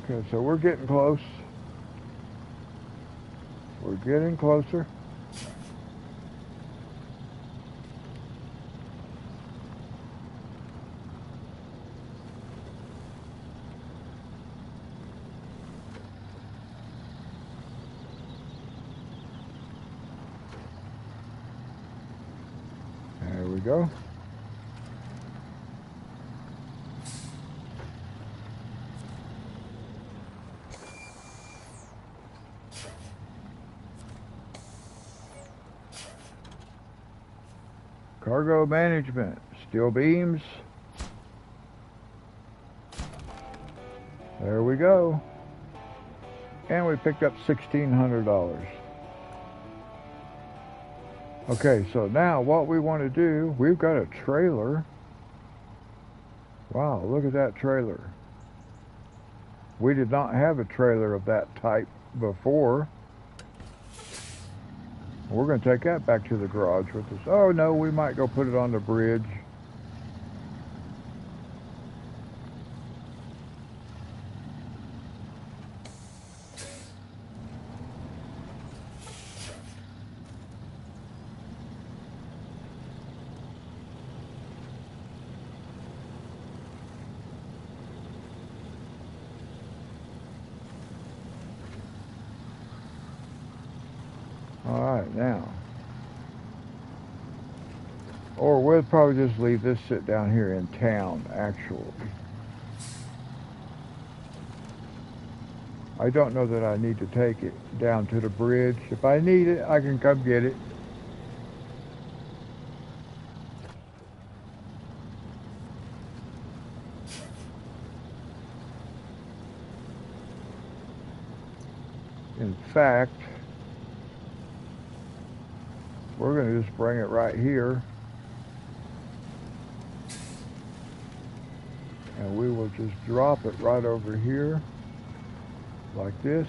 Okay, so we're getting close. We're getting closer. There we go. Cargo management, steel beams. There we go. And we picked up $1,600. Okay, so now what we want to do, we've got a trailer. Wow, look at that trailer. We did not have a trailer of that type before. We're going to take that back to the garage with us. Oh no, we might go put it on the bridge. All right, now. Or we'll probably just leave this sit down here in town, actually. I don't know that I need to take it down to the bridge. If I need it, I can come get it. In fact, we're going to just bring it right here. And we will just drop it right over here. Like this.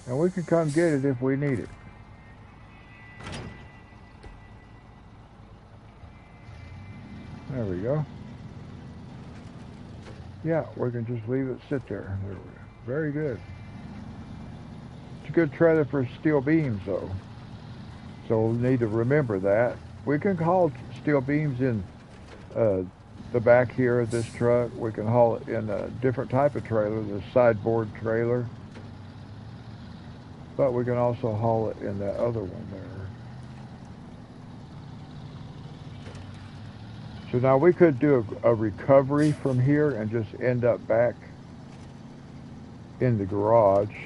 And we can come get it if we need it. There we go. Yeah, we can just leave it sit there. There we go. Very good. It's a good trailer for steel beams though. So we'll need to remember that. We can haul steel beams in the back here of this truck. We can haul it in a different type of trailer, the sideboard trailer. But we can also haul it in that other one there. So now we could do a recovery from here and just end up back in the garage.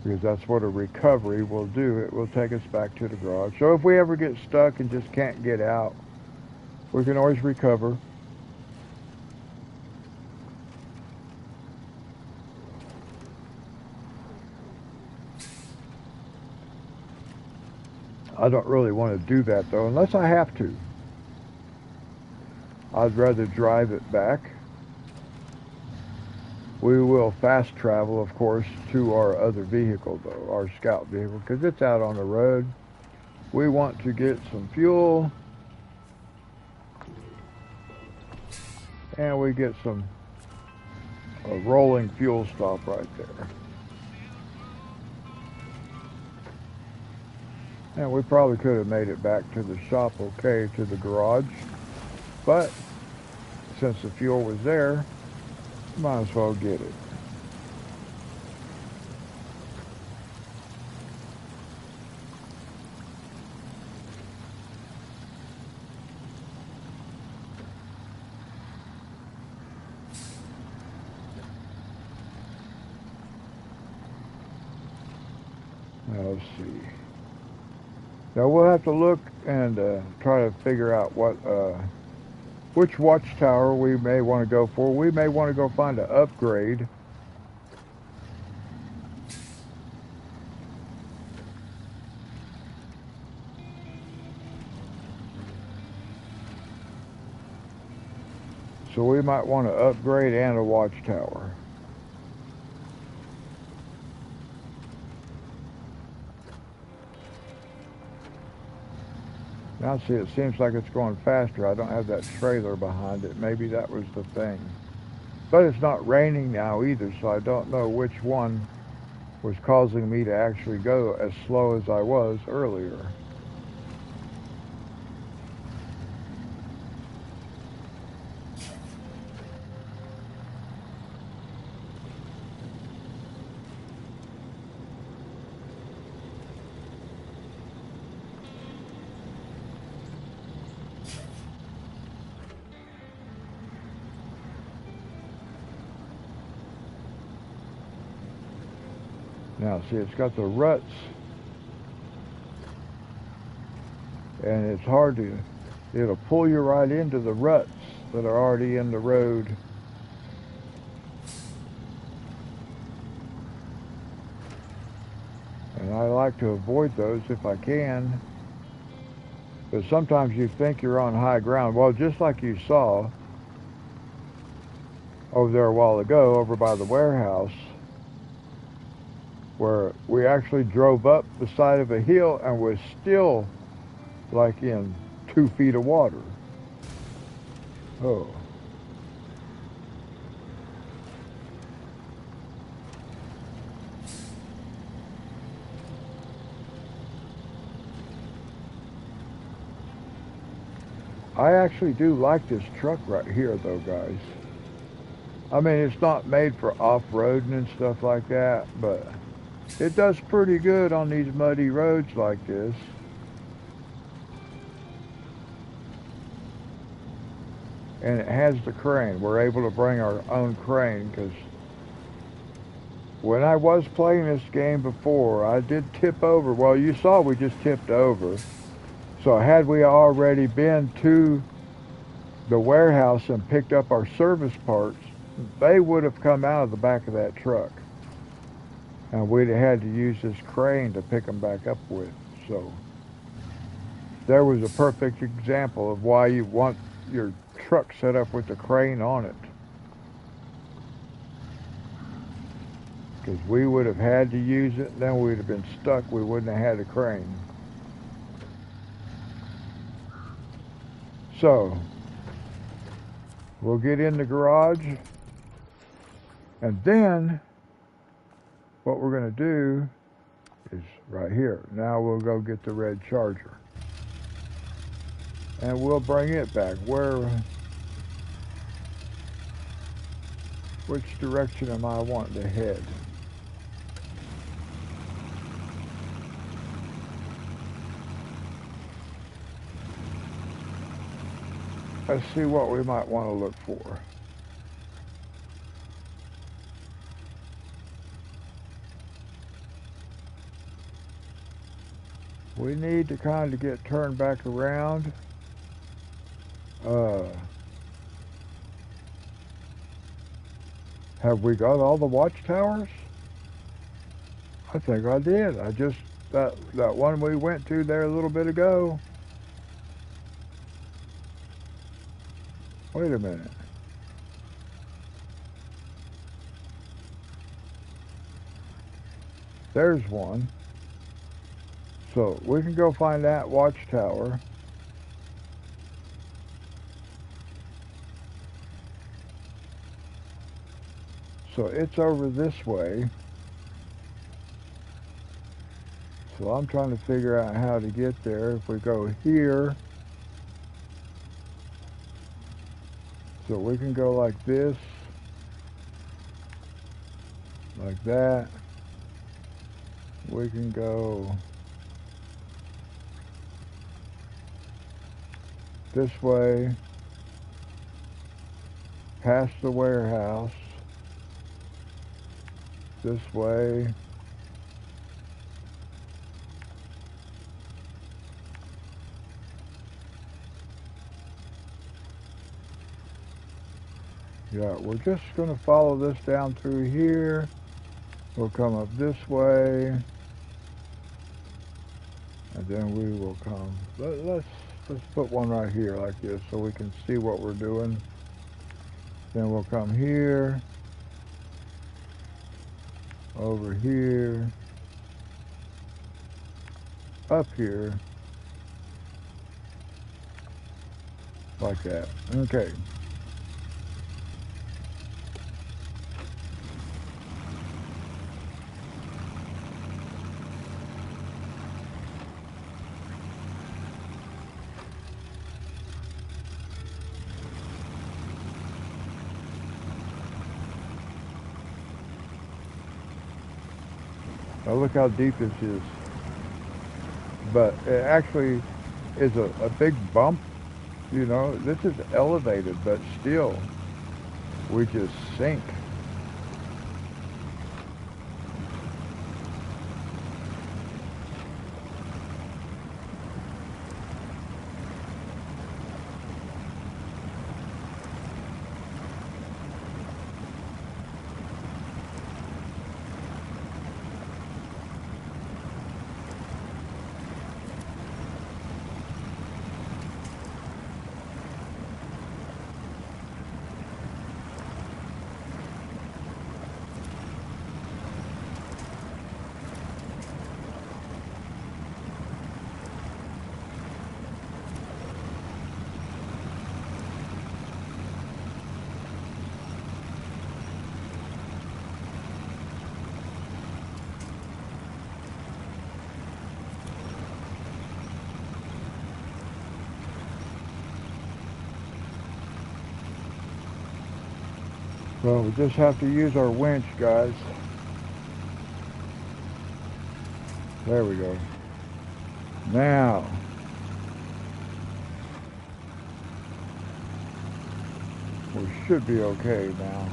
Because that's what a recovery will do. It will take us back to the garage. So if we ever get stuck and just can't get out, we can always recover. I don't really want to do that though, unless I have to. I'd rather drive it back. We will fast travel, of course, to our other vehicle though, our scout vehicle, because it's out on the road. We want to get some fuel. And we get a rolling fuel stop right there. And we probably could have made it back to the shop okay, to the garage. But since the fuel was there, might as well get it. Now let's see. Now we'll have to look and try to figure out which watchtower we may want to go for. We may want to go find an upgrade. So we might want to upgrade and a watchtower. Now see, it seems like it's going faster. I don't have that trailer behind it. Maybe that was the thing. But it's not raining now either, so I don't know which one was causing me to actually go as slow as I was earlier. Now, see, it's got the ruts, and it's hard to, it'll pull you right into the ruts that are already in the road. And I like to avoid those if I can. But sometimes you think you're on high ground. Well, just like you saw over there a while ago, over by the warehouse, where we actually drove up the side of a hill and was still like in 2 feet of water. Oh. I actually do like this truck right here though, guys. I mean, it's not made for off-roading and stuff like that, but it does pretty good on these muddy roads like this. And it has the crane. We're able to bring our own crane, because when I was playing this game before, I did tip over. Well, you saw we just tipped over. So had we already been to the warehouse and picked up our service parts, they would have come out of the back of that truck. And we'd have had to use this crane to pick them back up with. So there was a perfect example of why you want your truck set up with the crane on it. Because we would have had to use it, then we'd have been stuck. We wouldn't have had a crane. So we'll get in the garage, and then what we're going to do is right here. Now we'll go get the red Charger, and we'll bring it back. Which direction am I wanting to head? Let's see what we might want to look for. We need to kind of get turned back around. Have we got all the watchtowers? I think I did. That one we went to there a little bit ago. Wait a minute. There's one. So we can go find that watchtower. So it's over this way. So I'm trying to figure out how to get there. If we go here, so we can go like this, like that. We can go this way, past the warehouse, this way. Yeah, we're just going to follow this down through here. We'll come up this way, and then we will come. Let's put one right here like this so we can see what we're doing. Then we'll come here, over here, up here, like that. Okay. Now look how deep this is. But it actually is a big bump. You know, this is elevated, but still, we just sink. Well, we just have to use our winch, guys. There we go. Now, we should be okay now.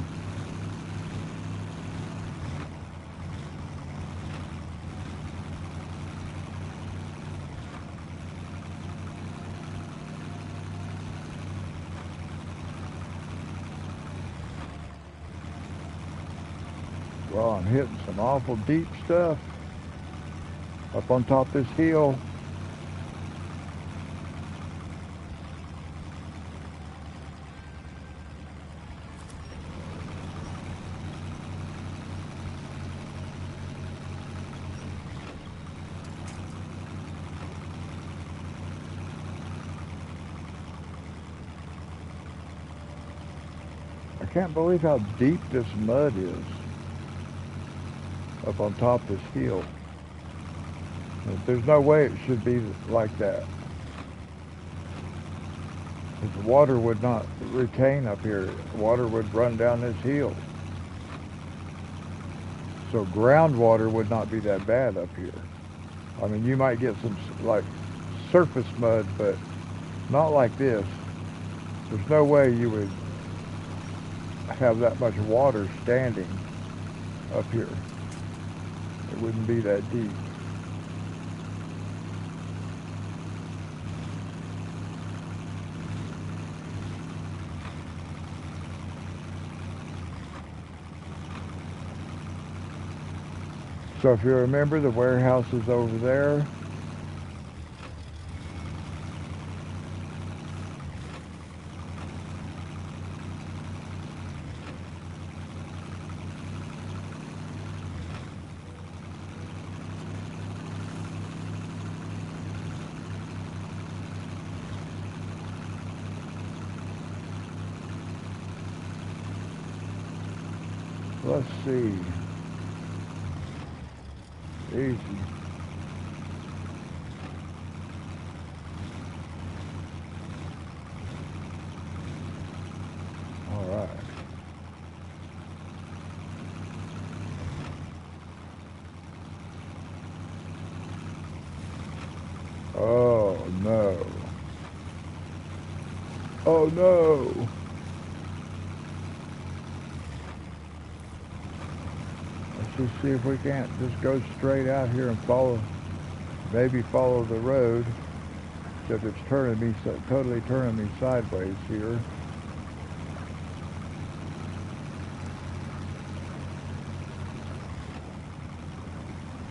Well, I'm hitting some awful deep stuff up on top of this hill. I can't believe how deep this mud is up on top of this hill. There's no way it should be like that. The water would not retain up here. Water would run down this hill. So groundwater would not be that bad up here. I mean, you might get some like surface mud, but not like this. There's no way you would have that much water standing up here. It wouldn't be that deep. So if you remember, the warehouse is over there. Let's see. Easy. All right. Oh no. Oh no. Let's just see if we can't just go straight out here and follow, maybe follow the road. Except it's turning me, totally turning me sideways here.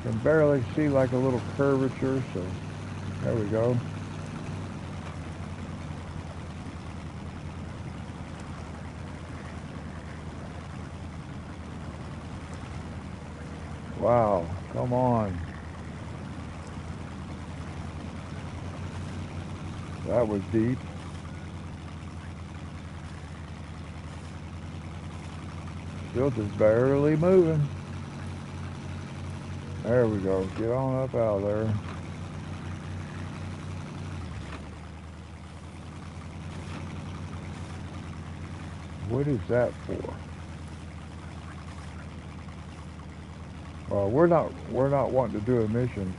Can barely see like a little curvature, so there we go. Wow, come on. That was deep. Still just barely moving. There we go. Get on up out of there. What is that for? We're not wanting to do a mission.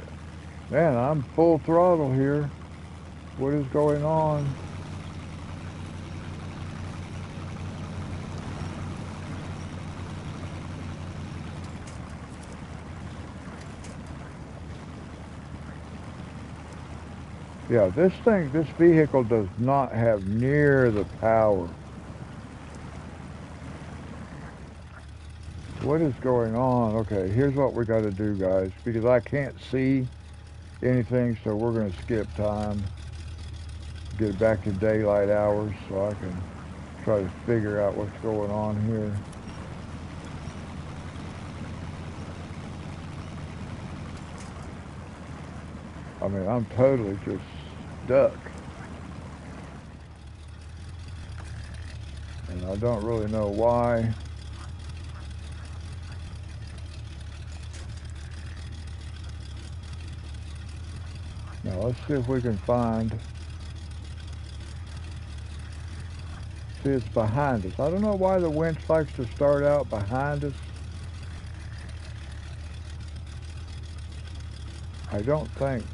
Man, I'm full throttle here. What is going on? Yeah, this vehicle does not have near the power. What is going on? Okay, here's what we got to do, guys, because I can't see anything, so we're going to skip time. Get it back to daylight hours so I can try to figure out what's going on here. I mean, I'm totally just stuck. And I don't really know why. Now let's see if we can find. See, it's behind us. I don't know why the winch likes to start out behind us. I don't think.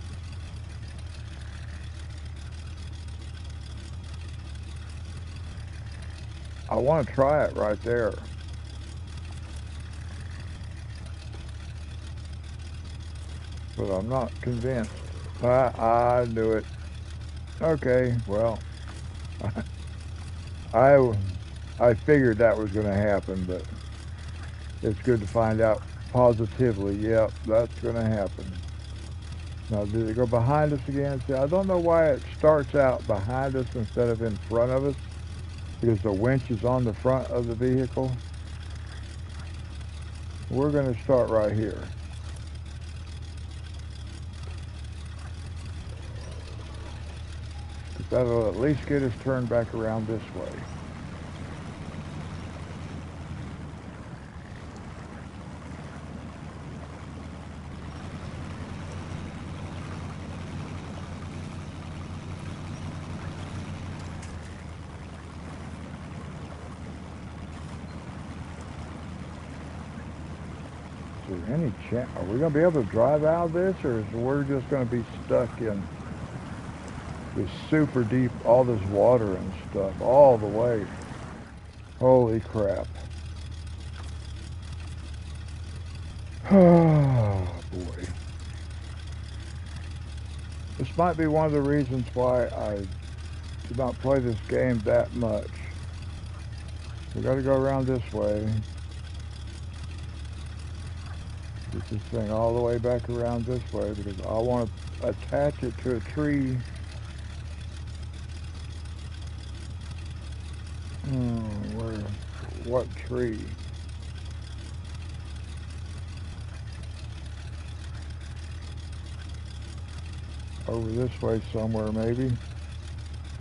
I want to try it right there. But I'm not convinced. I knew it. Okay, well, I figured that was going to happen, but it's good to find out positively. Yep, that's going to happen. Now, did it go behind us again? See, I don't know why it starts out behind us instead of in front of us, because the winch is on the front of the vehicle. We're going to start right here. That'll at least get us turned back around this way. Is there any chance? Are we going to be able to drive out of this, or is we're just going to be stuck in this super deep, all this water and stuff, all the way? Holy crap. Oh, boy. This might be one of the reasons why I do not play this game that much. We got to go around this way. Get this thing all the way back around this way, because I want to attach it to a tree. What tree? Over this way somewhere, maybe.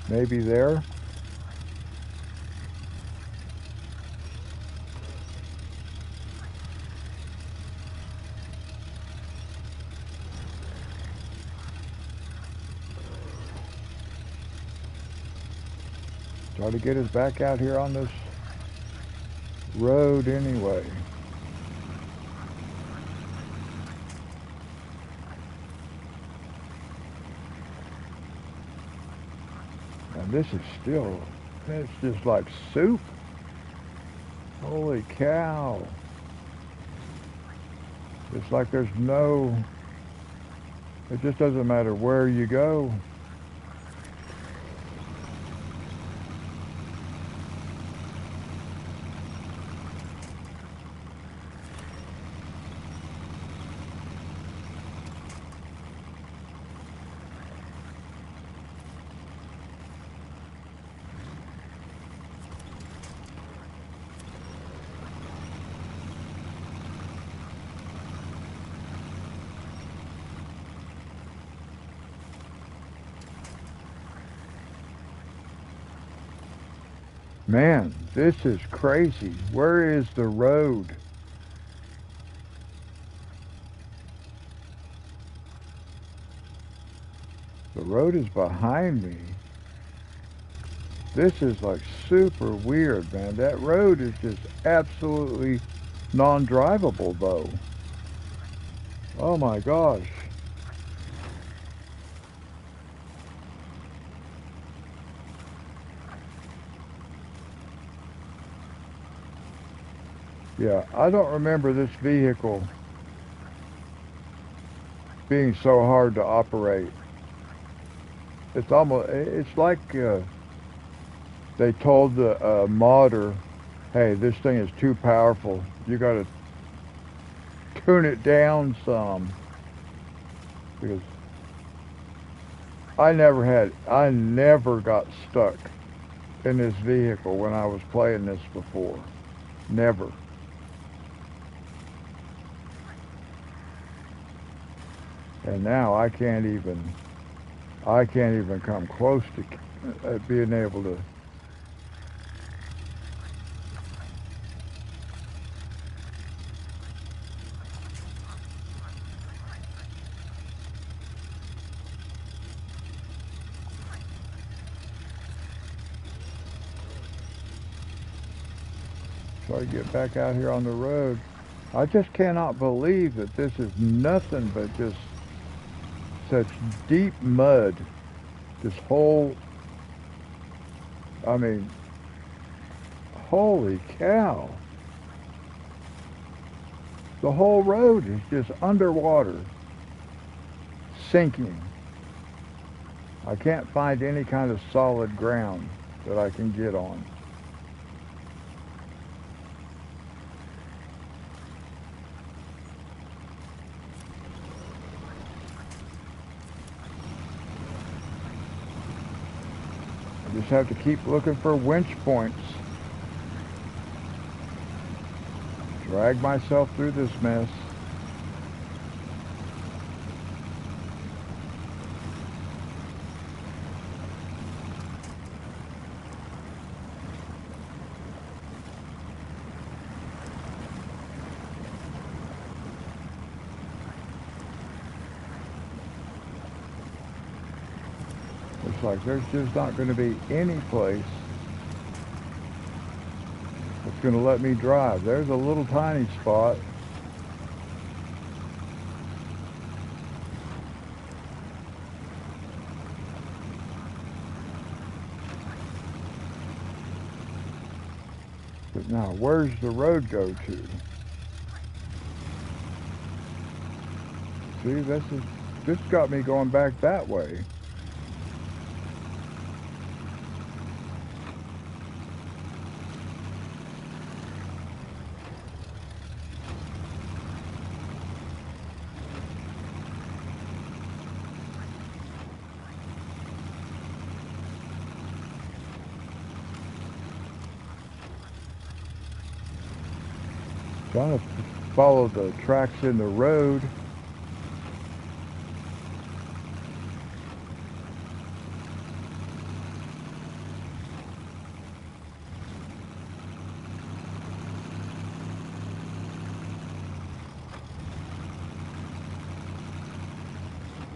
Maybe there. Try to get us back out here on this road anyway. And this is still, it's just like soup. Holy cow. It's like there's no, it just doesn't matter where you go. Man, this is crazy. Where is the road? The road is behind me. This is like super weird, man. That road is just absolutely non-drivable, though. Oh my gosh. Yeah, I don't remember this vehicle being so hard to operate. It's like they told the modder, hey, this thing is too powerful. You got to tune it down some. Because I never got stuck in this vehicle when I was playing this before. Never. And now I can't even come close to being able to. Try to get back out here on the road. I just cannot believe that this is nothing but just such deep mud. This whole, I mean, holy cow. The whole road is just underwater, sinking. I can't find any kind of solid ground that I can get on. I just have to keep looking for winch points. Drag myself through this mess. Looks like there's just not going to be any place that's going to let me drive. There's a little tiny spot. But now, where's the road go to? See, this got me going back that way. Trying to follow the tracks in the road.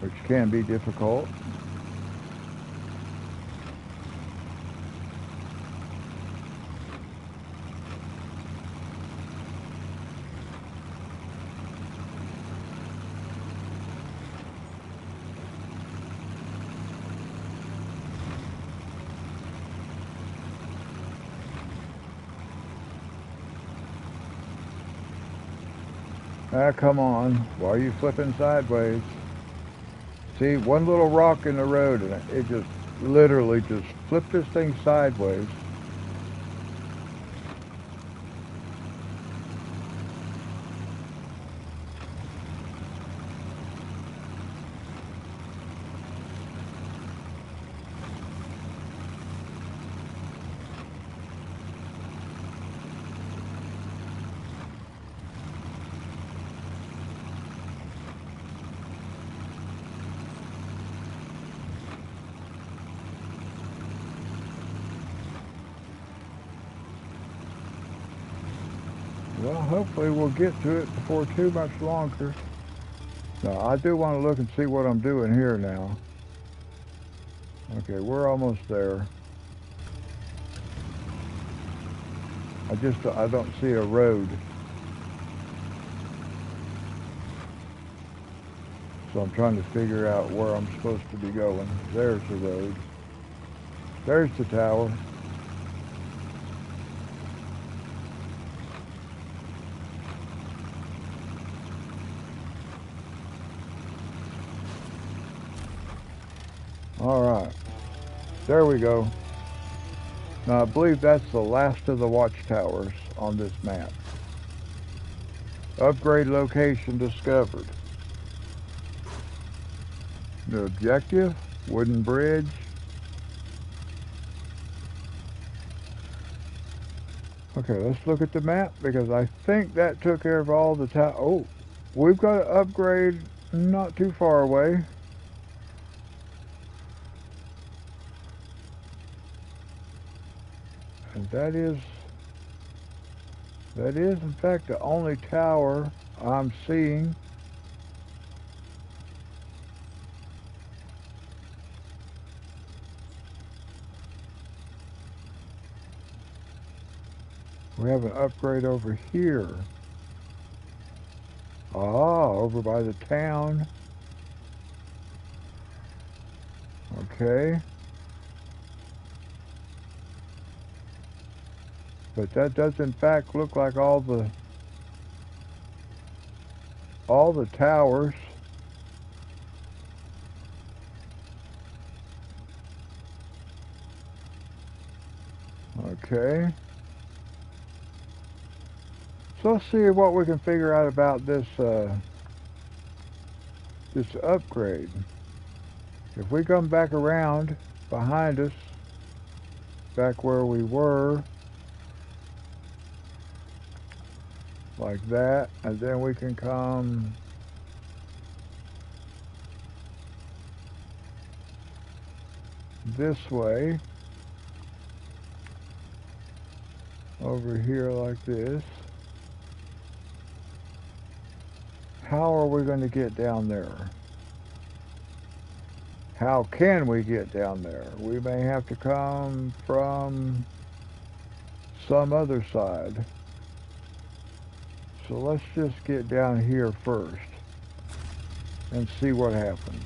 Which can be difficult. Ah, come on. Why are you flipping sideways? See, one little rock in the road and it just literally just flipped this thing sideways. Well, hopefully we'll get to it before too much longer. Now, I do want to look and see what I'm doing here now. Okay, we're almost there. I don't see a road. So I'm trying to figure out where I'm supposed to be going. There's the road. There's the tower. Alright. There we go. Now I believe that's the last of the watchtowers on this map. Upgrade location discovered. The objective, wooden bridge. Okay, let's look at the map because I think that took care of all the towers. Oh, we've got an upgrade not too far away. And that is in fact the only tower I'm seeing. We have an upgrade over here. Ah, over by the town. Okay. But that does in fact look like all the towers. Okay. So let's see what we can figure out about this this upgrade. If we come back around behind us, back where we were, like that, and then we can come this way, over here like this. How are we going to get down there? How can we get down there? We may have to come from some other side. So let's just get down here first and see what happens.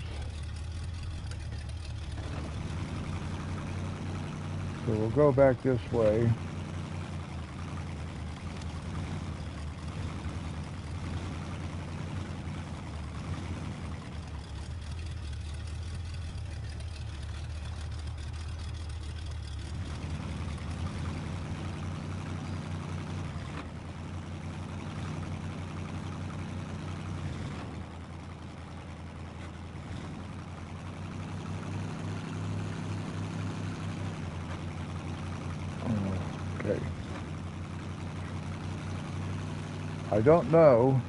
So we'll go back this way. Okay. I don't know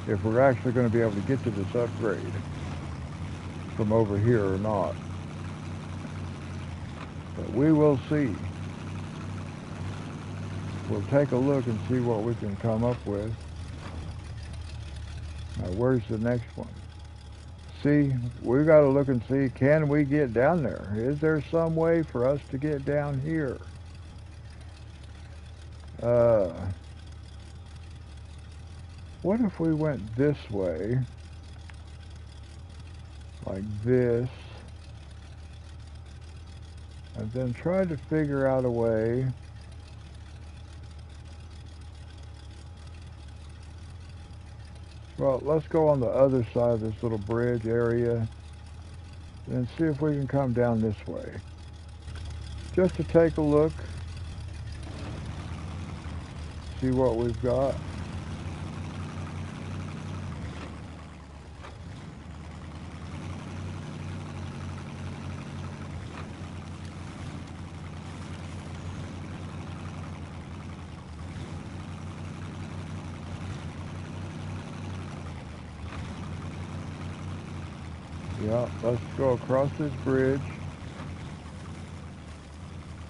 if we're actually going to be able to get to this upgrade from over here or not. But we will see. We'll take a look and see what we can come up with. Now where's the next one? See, we've got to look and see, can we get down there? Is there some way for us to get down here? What if we went this way, like this, and then tried to figure out a way well, let's go on the other side of this little bridge area and see if we can come down this way. Just to take a look, see what we've got. Yeah, let's go across this bridge.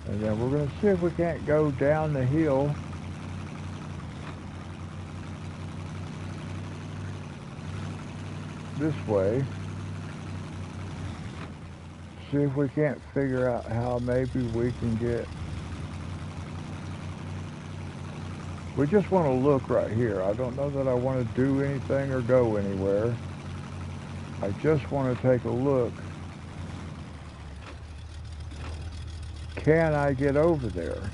And then we're going to see if we can't go down the hill. This way. See if we can't figure out how maybe we can get... We just want to look right here. I don't know that I want to do anything or go anywhere. I just want to take a look. Can I get over there?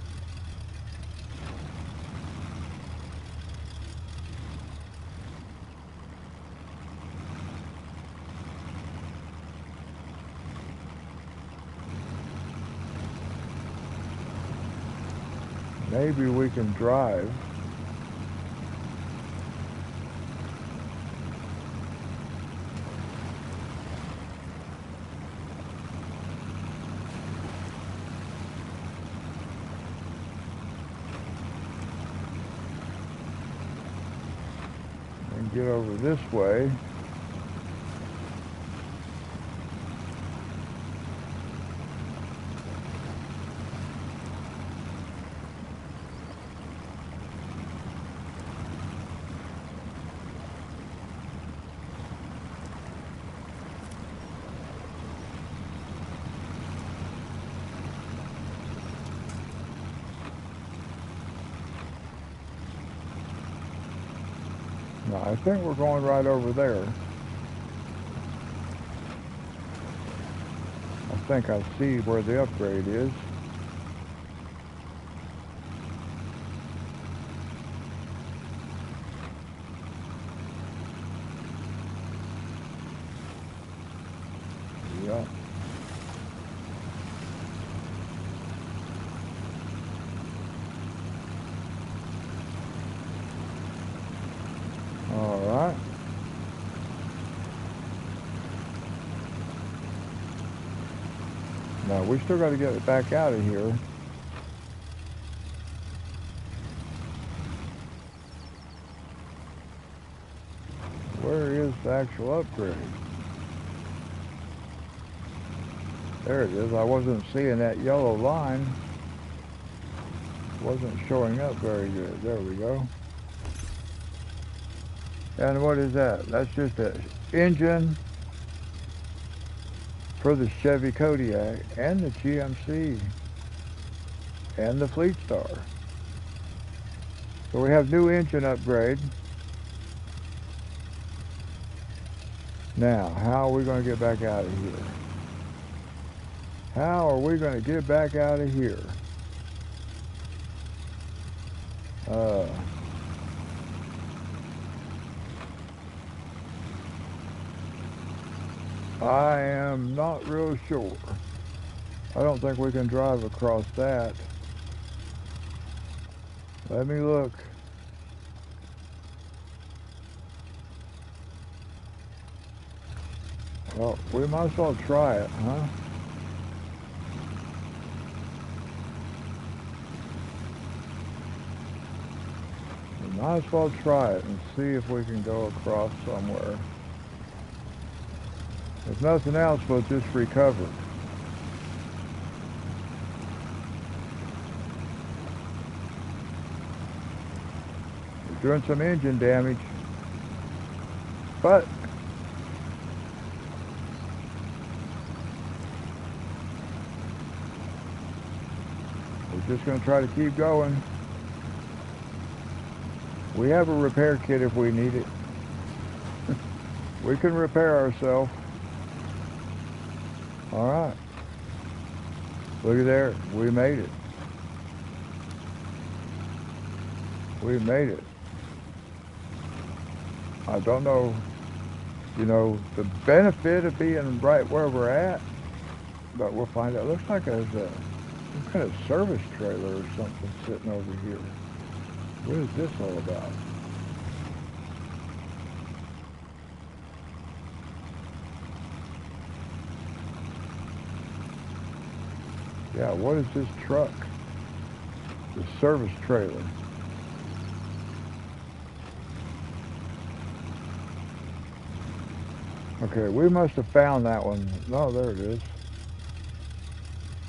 Maybe we can drive. And get over this way. No, I think we're going right over there. I think I see where the upgrade is. Yeah. All right. Now we still got to get it back out of here. Where is the actual upgrade? There it is. I wasn't seeing that yellow line. It wasn't showing up very good. There we go. And what is that? That's just an engine for the Chevy Kodiak and the GMC and the Fleet Star. So we have new engine upgrade. Now, how are we going to get back out of here? How are we going to get back out of here? I am not real sure. I don't think we can drive across that. Let me look. Well, we might as well try it, huh? We might as well try it and see if we can go across somewhere. If nothing else, we'll just recover. We're doing some engine damage, but we're just going to try to keep going. We have a repair kit if we need it. We can repair ourselves. All right. Look at there. We made it. We made it. I don't know, you know, the benefit of being right where we're at, but we'll find out. It looks like there's some kind of service trailer or something sitting over here. What is this all about? Yeah, what is this truck? The service trailer. Okay, we must have found that one. No, there it is.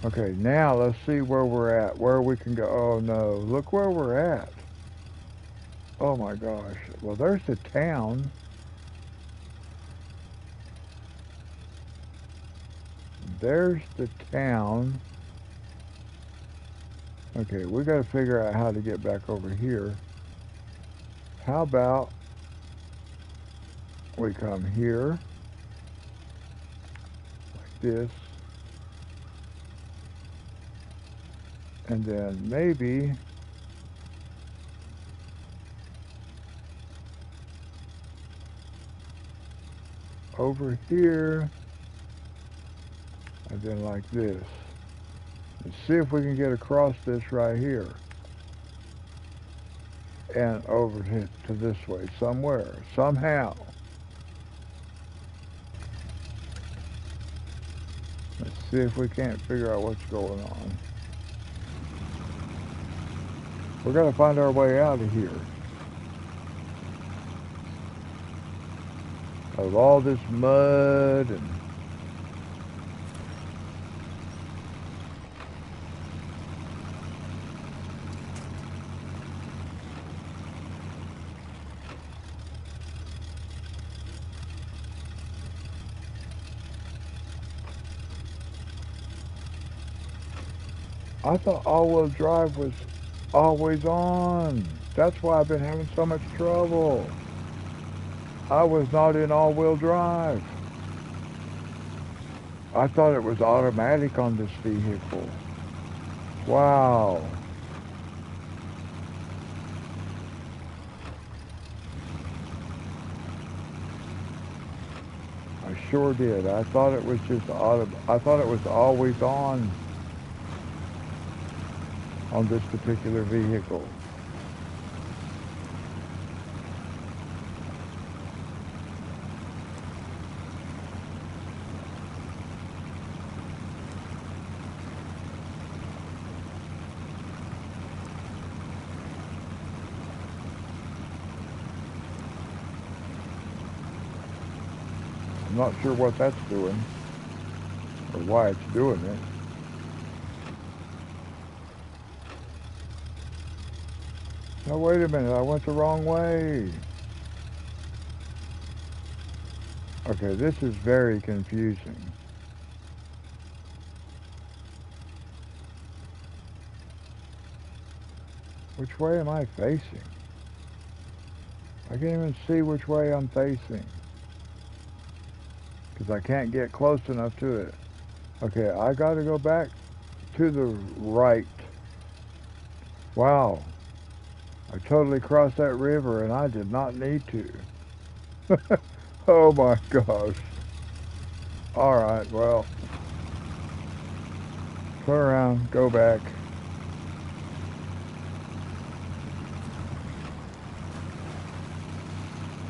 Okay, now let's see where we're at, where we can go. Oh no, look where we're at. Oh my gosh. Well, there's the town. There's the town. Okay, we got to figure out how to get back over here. How about we come here this. And then maybe over here, and then like this. Let's see if we can get across this right here and over to this way somewhere, somehow. Let's see if we can't figure out what's going on. We're going to find our way out of here. Of all this mud and I thought all-wheel drive was always on. That's why I've been having so much trouble. I was not in all-wheel drive. I thought it was automatic on this vehicle. Wow. I sure did. I thought it was just I thought it was always on this particular vehicle. I'm not sure what that's doing or why it's doing it. No, wait a minute, I went the wrong way. Okay, this is very confusing. Which way am I facing? I can't even see which way I'm facing, because I can't get close enough to it. Okay, I got to go back to the right. Wow. I totally crossed that river and I did not need to. Oh my gosh. Alright, well. Turn around, go back.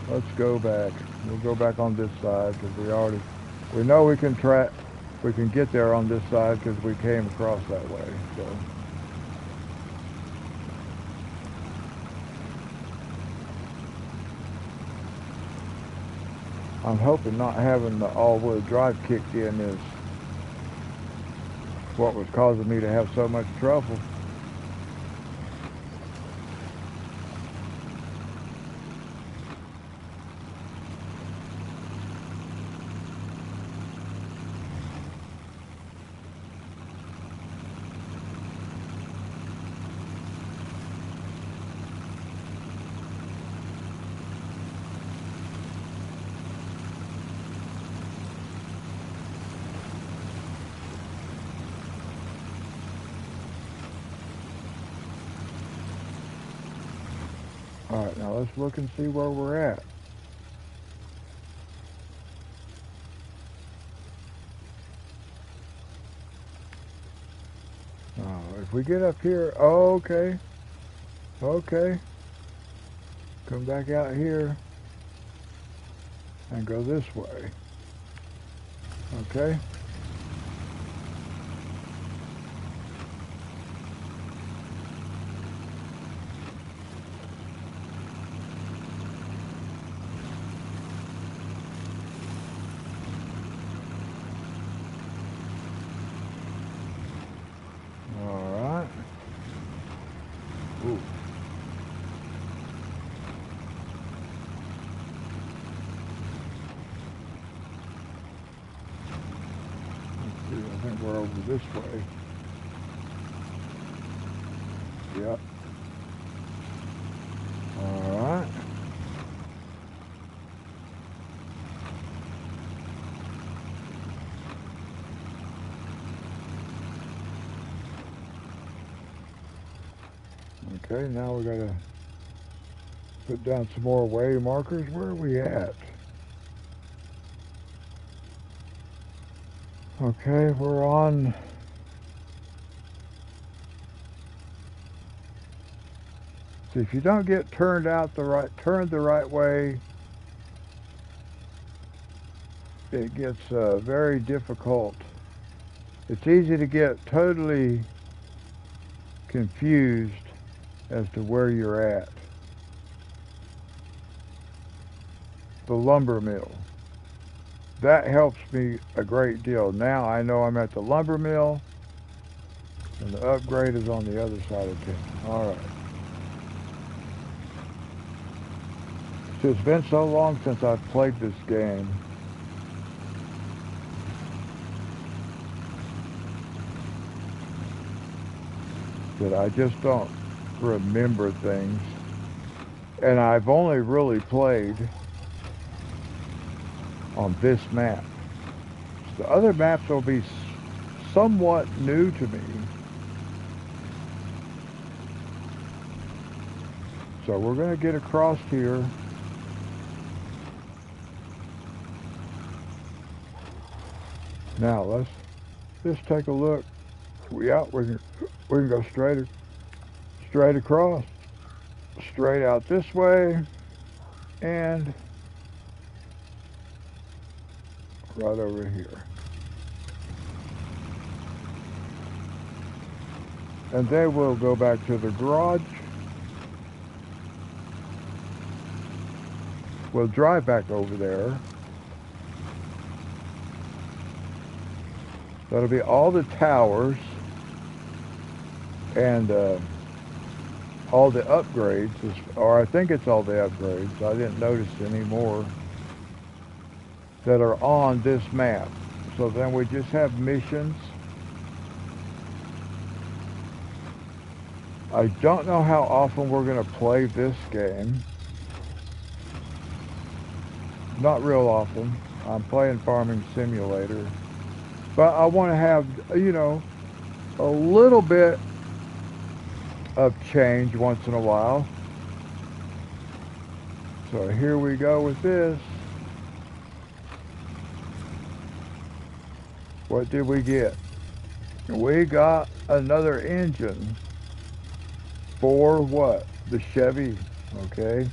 Let's go back. We'll go back on this side because we know we can get there on this side because we came across that way. So. I'm hoping not having the all-wheel drive kicked in is what was causing me to have so much trouble. Alright, now let's look and see where we're at. If we get up here, oh, okay. Okay. Come back out here and go this way. Okay. We're over this way. Yep. All right. Okay, now we gotta put down some more way markers. Where are we at? Okay, we're on. See, if you don't get turned the right way, it gets very difficult. It's easy to get totally confused as to where you're at. The lumber mill. That helps me a great deal. Now I know I'm at the lumber mill, and the upgrade is on the other side of town. All right. So it's been so long since I've played this game. That I just don't remember things. And I've only really played on this map. So the other maps will be somewhat new to me. So we're going to get across here. Now let's just take a look. We can go straight across, straight out this way, and right over here. And then we'll go back to the garage. We'll drive back over there. That'll be all the towers and all the upgrades, or I think it's all the upgrades. I didn't notice any more that are on this map. So then we just have missions. I don't know how often we're going to play this game. Not real often. I'm playing Farming Simulator. But I want to have, you know, a little bit of change once in a while. So here we go with this. What did we get? We got another engine for what? The Chevy, okay?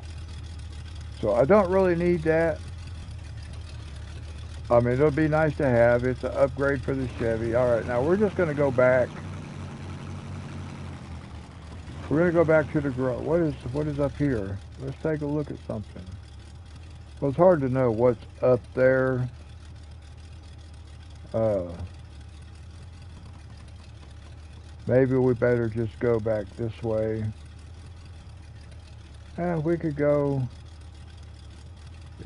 So I don't really need that. I mean, it'll be nice to have. It's an upgrade for the Chevy. All right, now we're just going to go back. We're going to go back to the garage. What is up here? Let's take a look at something. Well, it's hard to know what's up there. Maybe we better just go back this way. We could go.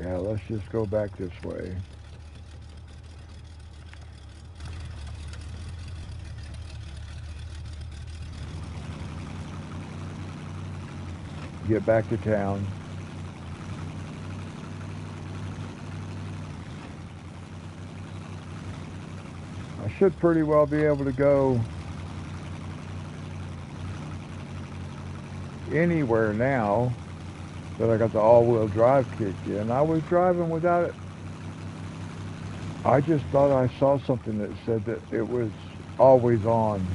Yeah, let's just go back this way. Get back to town. I should pretty well be able to go anywhere now that I got the all-wheel drive kicked in. I was driving without it. I just thought I saw something that said that it was always on.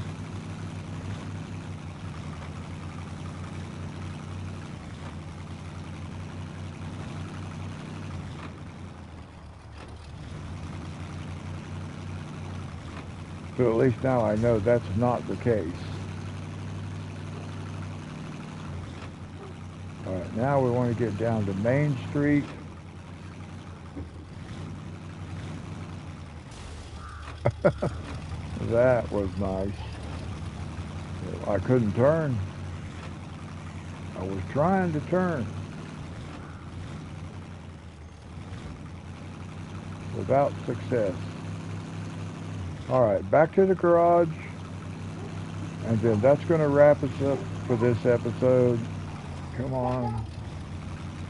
But at least now I know that's not the case. All right, now we want to get down to Main Street. That was nice. I couldn't turn. I was trying to turn without success. All right, back to the garage, and then that's going to wrap us up for this episode. Come on.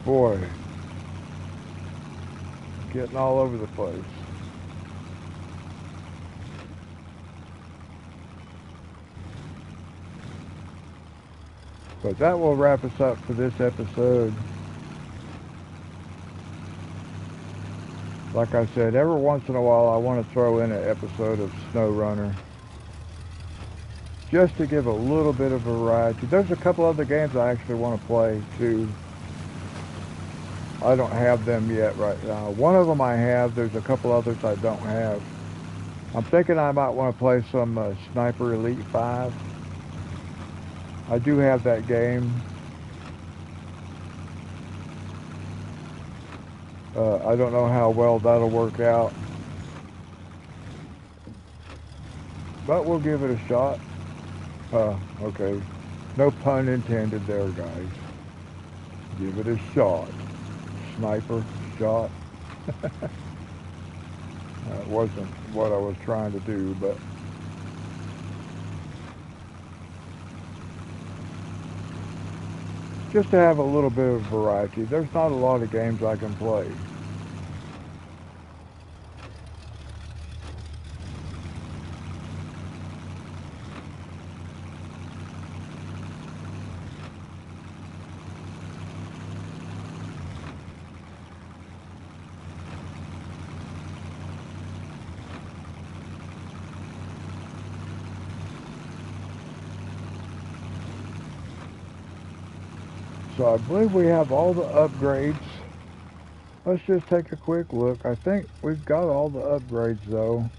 Boy, getting all over the place. But that will wrap us up for this episode. Like I said, every once in a while I want to throw in an episode of SnowRunner, just to give a little bit of variety. There's a couple other games I actually want to play too. I don't have them yet right now. One of them I have. There's a couple others I don't have. I'm thinking I might want to play some Sniper Elite 5. I do have that game. I don't know how well that'll work out, but we'll give it a shot. Okay. No pun intended there, guys. Give it a shot. Sniper shot. That wasn't what I was trying to do, but just to have a little bit of variety. There's not a lot of games I can play. So I believe we have all the upgrades. Let's just take a quick look. I think we've got all the upgrades though.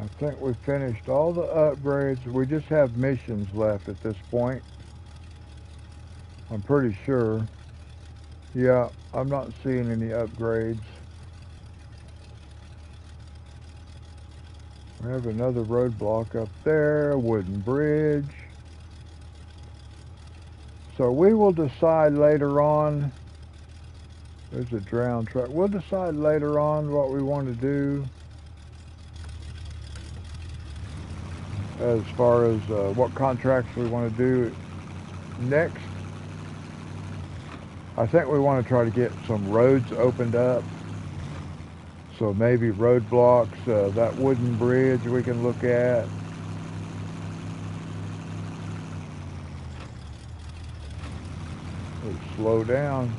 I think we've finished all the upgrades. We just have missions left at this point. I'm pretty sure. Yeah, I'm not seeing any upgrades. We have another roadblock up there, a wooden bridge. So we will decide later on. There's a drowned truck. We'll decide later on what we want to do as far as what contracts we want to do next. I think we want to try to get some roads opened up. So maybe roadblocks, that wooden bridge we can look at. Let's slow down.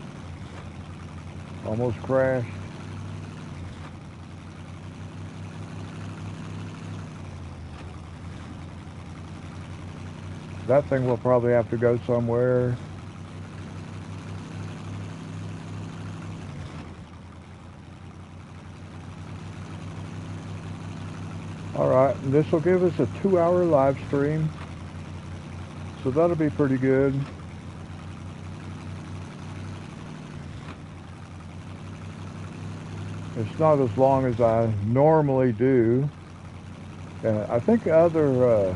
Almost crashed. That thing will probably have to go somewhere. Alright, this will give us a 2-hour live stream. So that'll be pretty good. It's not as long as I normally do. I think other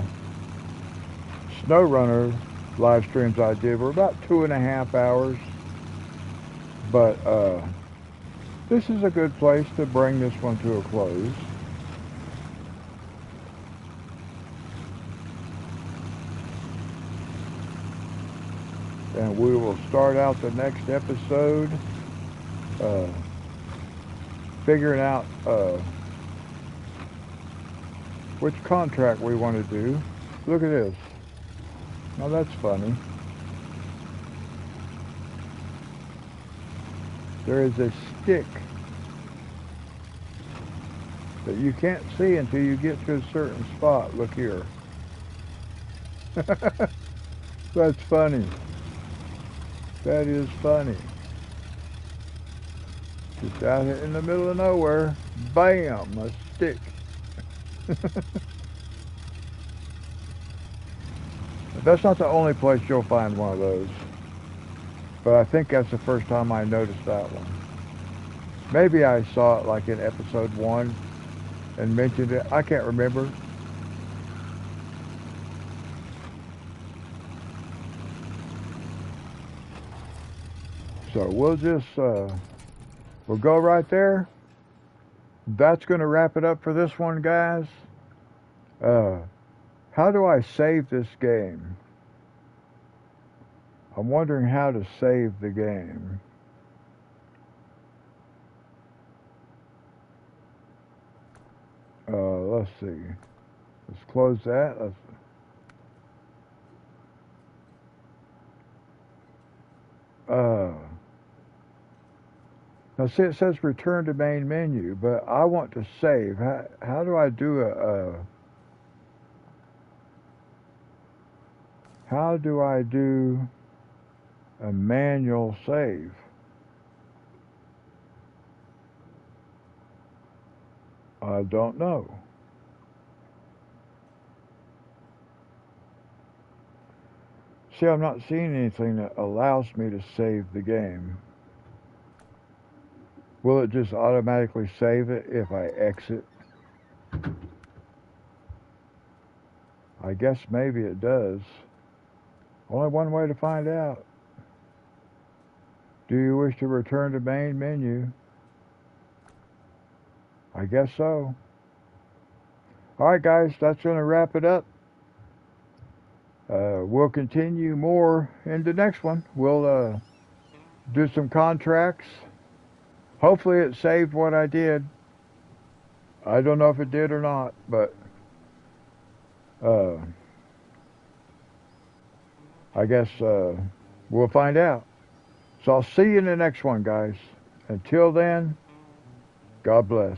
SnowRunner live streams I did were about 2.5 hours. But this is a good place to bring this one to a close. And we will start out the next episode figuring out which contract we want to do. Look at this. Now that's funny. There is a stick that you can't see until you get to a certain spot. Look here. That's funny. That is funny. Just out here in the middle of nowhere, bam, a stick. That's not the only place you'll find one of those. But I think that's the first time I noticed that one. Maybe I saw it like in episode 1 and mentioned it. I can't remember. So we'll just, we'll go right there. That's going to wrap it up for this one, guys. How do I save this game? I'm wondering how to save the game. Let's see. Let's close that. Now see, it says return to main menu, but I want to save. How do I do how do I do a manual save? I don't know. See, I'm not seeing anything that allows me to save the game. Will it just automatically save it if I exit? I guess maybe it does. Only one way to find out. Do you wish to return to main menu? I guess so. Alright guys, that's going to wrap it up. We'll continue more in the next one. We'll do some contracts. Hopefully it saved what I did. I don't know if it did or not, but I guess we'll find out. So I'll see you in the next one, guys. Until then, God bless.